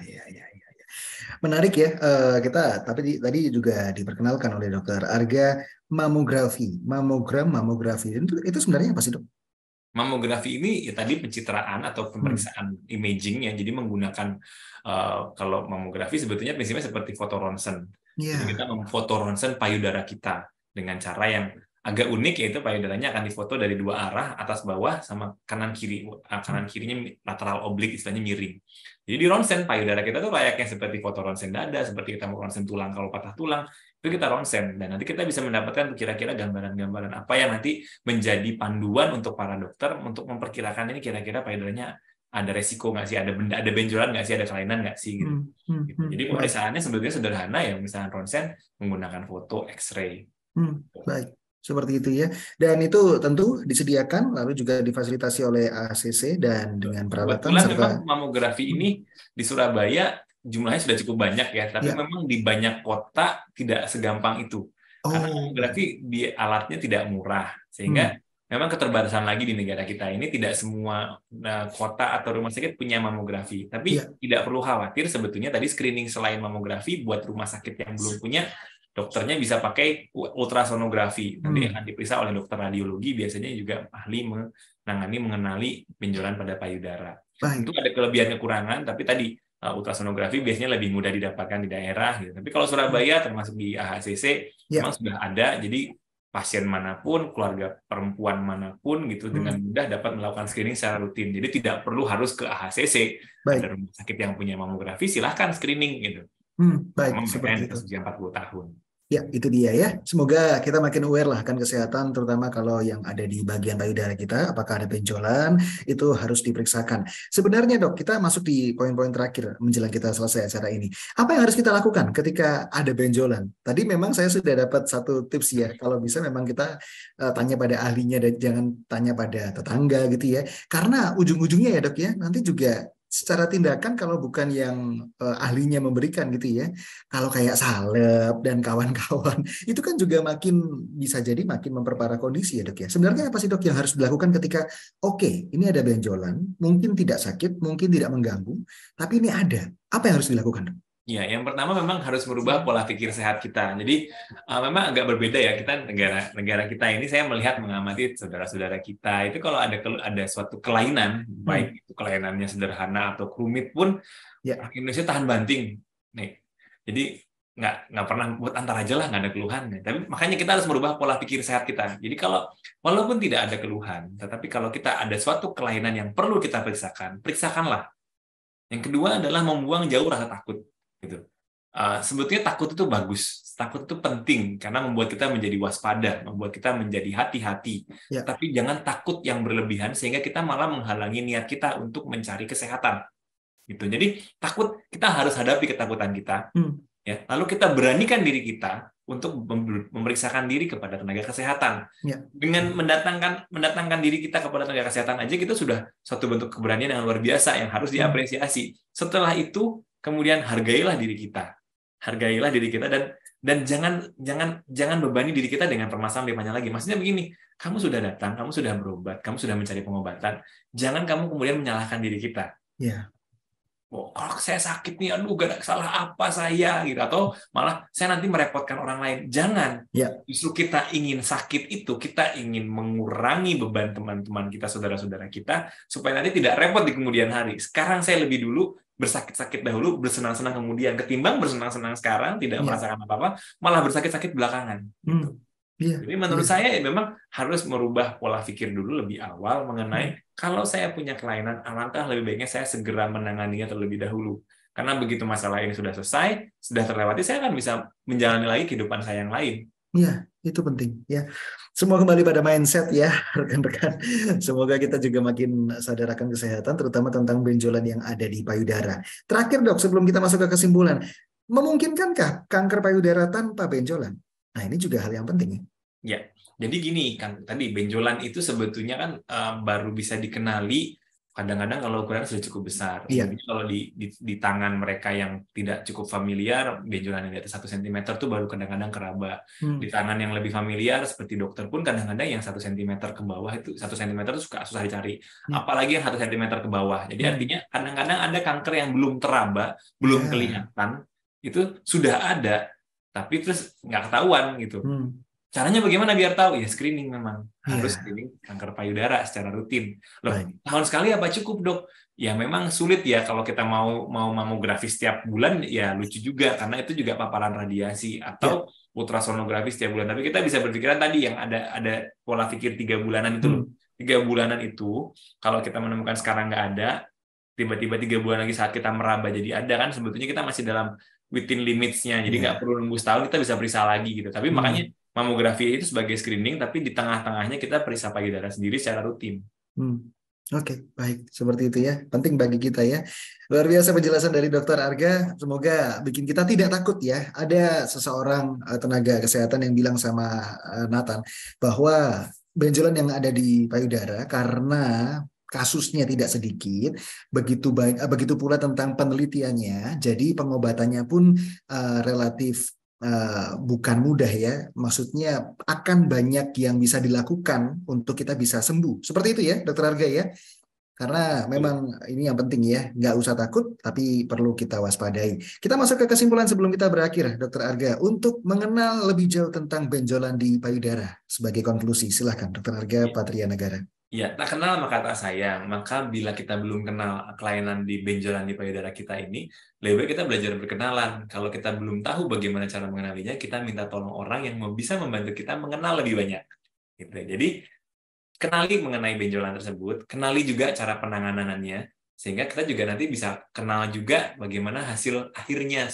A: Menarik ya, kita tapi tadi juga diperkenalkan oleh Dokter Arga mamografi, mamografi. Itu sebenarnya apa sih dok?
B: Mamografi ini ya tadi pencitraan atau pemeriksaan imaging ya, jadi menggunakan kalau mamografi sebetulnya prinsipnya seperti foto ronsen. Jadi kita memfoto ronsen payudara kita dengan cara yang agak unik, yaitu payudaranya akan difoto dari dua arah, atas bawah sama kanan kiri. Kanan kirinya lateral oblik, istilahnya miring. Jadi di ronsen payudara kita tuh layaknya seperti foto ronsen dada, seperti kita mau ronsen tulang kalau patah tulang, itu kita ronsen, dan nanti kita bisa mendapatkan kira-kira gambaran-gambaran apa yang nanti menjadi panduan untuk para dokter untuk memperkirakan ini kira-kira payudaranya ada resiko nggak sih, ada benda, ada benjolan nggak sih, ada kelainan nggak sih, gitu. Jadi pemeriksaannya sebetulnya sederhana ya, misalnya ronsen menggunakan foto X-ray.
A: Baik, seperti itu ya. Dan itu tentu disediakan, lalu juga difasilitasi oleh ACC dan dengan peralatan
B: Kebetulan
A: serta.
B: memang mamografi ini di Surabaya jumlahnya sudah cukup banyak ya, tapi
A: Ya.
B: memang di banyak kota tidak segampang itu. Karena mamografi di alatnya tidak murah, sehingga memang keterbatasan lagi di negara kita ini, tidak semua kota atau rumah sakit punya mamografi. Tapi tidak perlu khawatir, sebetulnya tadi screening selain mamografi buat rumah sakit yang belum punya, dokternya bisa pakai ultrasonografi. Nanti akan diperiksa oleh dokter radiologi, biasanya juga ahli mengenali benjolan pada payudara. Tentu ada kelebihan kekurangan, tapi tadi ultrasonografi biasanya lebih mudah didapatkan di daerah, gitu. Tapi kalau Surabaya termasuk di AHCC memang sudah ada, jadi pasien manapun, keluarga perempuan manapun gitu dengan mudah dapat melakukan screening secara rutin. Jadi tidak perlu harus ke AHCC. Ada rumah sakit yang punya mamografi, silahkan screening gitu.
A: Baik, seperti itu.
B: Usia 40 tahun.
A: Ya, itu dia ya. Semoga kita makin aware lah akan kesehatan, terutama kalau yang ada di bagian payudara kita, apakah ada benjolan, itu harus diperiksakan. Sebenarnya dok, kita masuk di poin-poin terakhir menjelang kita selesai acara ini. Apa yang harus kita lakukan ketika ada benjolan? Tadi memang saya sudah dapat satu tips ya, kalau bisa memang kita tanya pada ahlinya dan jangan tanya pada tetangga gitu ya. Karena ujung-ujungnya ya dok ya, nanti juga secara tindakan kalau bukan yang ahlinya memberikan gitu ya, kalau kayak salep dan kawan-kawan itu kan juga makin bisa jadi makin memperparah kondisi ya dok ya. Sebenarnya apa sih dok yang harus dilakukan ketika oke, ini ada benjolan, mungkin tidak sakit, mungkin tidak mengganggu, tapi ini ada, apa yang harus dilakukan dok?
B: Ya, yang pertama memang harus merubah pola pikir sehat kita. Jadi memang agak berbeda ya, kita negara kita ini, saya melihat mengamati saudara-saudara kita itu kalau ada suatu kelainan, baik itu kelainannya sederhana atau rumit pun, orang Indonesia tahan banting nih. Jadi nggak pernah buat antar aja lah, nggak ada keluhan. Tapi makanya kita harus merubah pola pikir sehat kita. Jadi kalau walaupun tidak ada keluhan, tetapi kalau kita ada suatu kelainan yang perlu kita periksakan, periksakanlah. Yang kedua adalah membuang jauh rasa takut. Gitu. Sebetulnya takut itu bagus, takut itu penting karena membuat kita menjadi waspada, membuat kita menjadi hati-hati. Tapi jangan takut yang berlebihan sehingga kita malah menghalangi niat kita untuk mencari kesehatan. Gitu. Jadi takut, kita harus hadapi ketakutan kita. Ya, lalu kita beranikan diri kita untuk memeriksakan diri kepada tenaga kesehatan. Dengan mendatangkan diri kita kepada tenaga kesehatan aja, kita sudah suatu bentuk keberanian yang luar biasa yang harus diapresiasi. Setelah itu kemudian hargailah diri kita dan jangan bebani diri kita dengan permasalahan lebih banyak lagi. Maksudnya begini, kamu sudah datang, kamu sudah berobat, kamu sudah mencari pengobatan, jangan kamu kemudian menyalahkan diri kita. Oh, kalau saya sakit nih, aduh gak ada salah apa saya gitu, atau malah saya nanti merepotkan orang lain. Jangan. Justru kita ingin sakit itu, kita ingin mengurangi beban teman-teman kita, saudara-saudara kita, supaya nanti tidak repot di kemudian hari. Sekarang saya lebih dulu bersakit-sakit dahulu, bersenang-senang kemudian, ketimbang bersenang-senang sekarang tidak merasakan apa-apa, malah bersakit-sakit belakangan. Gitu. Jadi menurut saya memang harus merubah pola pikir dulu lebih awal mengenai kalau saya punya kelainan, alangkah lebih baiknya saya segera menanganinya terlebih dahulu. Karena begitu masalah ini sudah selesai, sudah terlewati, saya akan bisa menjalani lagi kehidupan saya yang lain.
A: Iya, itu penting ya. Semua kembali pada mindset ya, rekan-rekan. Semoga kita juga makin sadar akan kesehatan, terutama tentang benjolan yang ada di payudara. Terakhir dok, sebelum kita masuk ke kesimpulan, memungkinkankah kanker payudara tanpa benjolan? Nah, ini juga hal yang penting ya.
B: Ya, jadi gini kan, tadi benjolan itu sebetulnya kan baru bisa dikenali kadang-kadang kalau ukurannya sudah cukup besar. Jadi kalau di tangan mereka yang tidak cukup familiar, benjolan yang di atas 1 cm itu baru kadang-kadang keraba. Di tangan yang lebih familiar, seperti dokter pun kadang-kadang yang 1 cm ke bawah itu 1 cm itu susah dicari. Apalagi yang 1 cm ke bawah. Jadi artinya kadang-kadang ada kanker yang belum teraba, belum kelihatan, itu sudah ada, tapi terus nggak ketahuan gitu. Caranya bagaimana biar tahu? Ya screening memang. Harus screening kanker payudara secara rutin. Loh, tahun sekali apa cukup, Dok? Ya memang sulit ya kalau kita mau mamografi setiap bulan, ya lucu juga karena itu juga paparan radiasi atau ultrasonografi setiap bulan. Tapi kita bisa berpikiran tadi yang ada pola pikir 3 bulanan itu loh. 3 bulanan itu kalau kita menemukan sekarang nggak ada, tiba-tiba 3 bulan lagi saat kita meraba jadi ada, kan sebetulnya kita masih dalam within limits-nya. Jadi nggak perlu nunggu setahun, kita bisa periksa lagi gitu. Tapi makanya mamografi itu sebagai screening, tapi di tengah-tengahnya kita periksa payudara sendiri secara rutin.
A: Oke, baik. Seperti itu ya. Penting bagi kita ya. Luar biasa penjelasan dari Dr. Arga. Semoga bikin kita tidak takut ya. Ada seseorang tenaga kesehatan yang bilang sama Nathan bahwa benjolan yang ada di payudara karena kasusnya tidak sedikit, begitu pula tentang penelitiannya. Jadi pengobatannya pun relatif bukan mudah ya, maksudnya akan banyak yang bisa dilakukan untuk kita bisa sembuh. Seperti itu ya, Dokter Arga ya. Karena memang ini yang penting ya, nggak usah takut, tapi perlu kita waspadai. Kita masuk ke kesimpulan sebelum kita berakhir, Dokter Arga, untuk mengenal lebih jauh tentang benjolan di payudara. Sebagai konklusi, silahkan Dokter Arga Patria Negara.
B: Ya, tak kenal maka tak sayang. Maka bila kita belum kenal kelainan di benjolan di payudara kita ini, lebih baik kita belajar berkenalan. Kalau kita belum tahu bagaimana cara mengenalinya, kita minta tolong orang yang bisa membantu kita mengenal lebih banyak. Gitu. Jadi, kenali mengenai benjolan tersebut, kenali juga cara penanganannya, sehingga kita juga nanti bisa kenal juga bagaimana hasil akhirnya,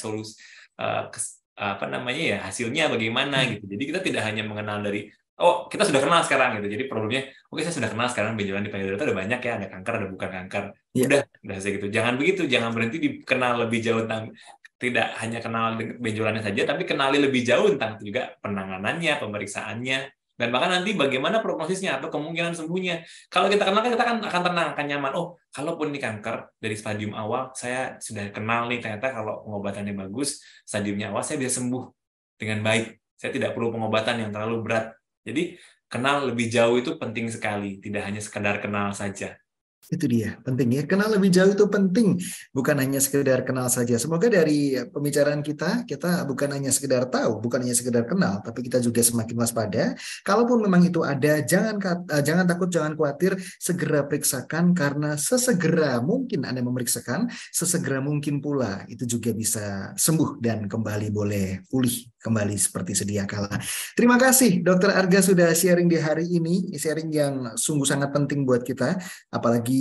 B: hasilnya bagaimana gitu. Jadi kita tidak hanya mengenal dari kita sudah kenal sekarang gitu. Jadi problemnya, saya sudah kenal sekarang benjolan di payudara itu ada banyak ya, ada kanker, ada bukan kanker. Udah selesai gitu. Jangan begitu, jangan berhenti dikenal lebih jauh tentang, tidak hanya kenal benjolannya saja, tapi kenali lebih jauh tentang juga penanganannya, pemeriksaannya, dan bahkan nanti bagaimana prognosisnya atau kemungkinan sembuhnya. Kalau kita kenal kan kita akan tenang, akan nyaman. Kalaupun ini kanker dari stadium awal, saya sudah kenal nih, ternyata kalau pengobatannya bagus, stadiumnya awal saya bisa sembuh dengan baik. Saya tidak perlu pengobatan yang terlalu berat. Jadi kenal lebih jauh itu penting sekali, tidak hanya sekedar kenal saja.
A: Itu dia, penting ya. Kenal lebih jauh itu penting, bukan hanya sekedar kenal saja. Semoga dari pembicaraan kita bukan hanya sekedar tahu, bukan hanya sekedar kenal, tapi kita juga semakin waspada. Kalaupun memang itu ada, jangan takut, jangan khawatir, segera periksakan, karena sesegera mungkin Anda memeriksakan, sesegera mungkin pula itu juga bisa sembuh dan kembali boleh pulih kembali seperti sedia kala. Terima kasih Dr. Arga sudah sharing di hari ini, sharing yang sungguh sangat penting buat kita, apalagi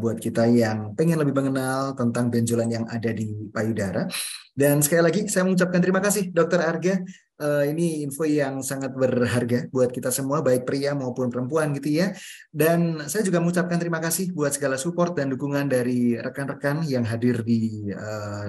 A: buat kita yang pengen lebih mengenal tentang benjolan yang ada di payudara. Dan sekali lagi saya mengucapkan terima kasih Dr. Arga. Ini info yang sangat berharga buat kita semua, baik pria maupun perempuan gitu ya. Dan saya juga mengucapkan terima kasih buat segala support dan dukungan dari rekan-rekan yang hadir di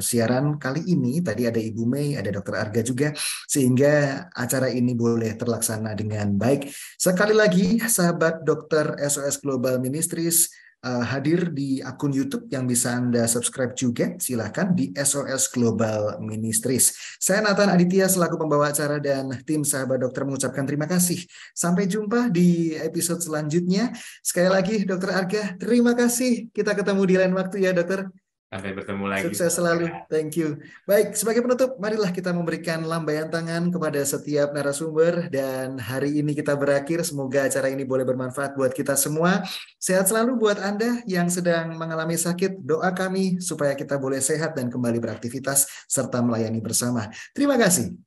A: siaran kali ini. Tadi ada Ibu Mei, ada Dr. Arga juga, sehingga acara ini boleh terlaksana dengan baik. Sekali lagi, sahabat Dokter SOS Global Ministries hadir di akun YouTube yang bisa Anda subscribe juga. Silahkan di SOS Global Ministries. Saya Nathan Aditya selaku pembawa acara dan tim sahabat dokter mengucapkan terima kasih. Sampai jumpa di episode selanjutnya. Sekali lagi Dr. Arga, terima kasih. Kita ketemu di lain waktu ya dokter.
B: Sampai bertemu lagi.
A: Sukses selalu. Thank you. Baik, sebagai penutup, marilah kita memberikan lambaian tangan kepada setiap narasumber. Dan hari ini kita berakhir. Semoga acara ini boleh bermanfaat buat kita semua. Sehat selalu buat Anda yang sedang mengalami sakit. Doa kami supaya kita boleh sehat dan kembali beraktivitas serta melayani bersama. Terima kasih.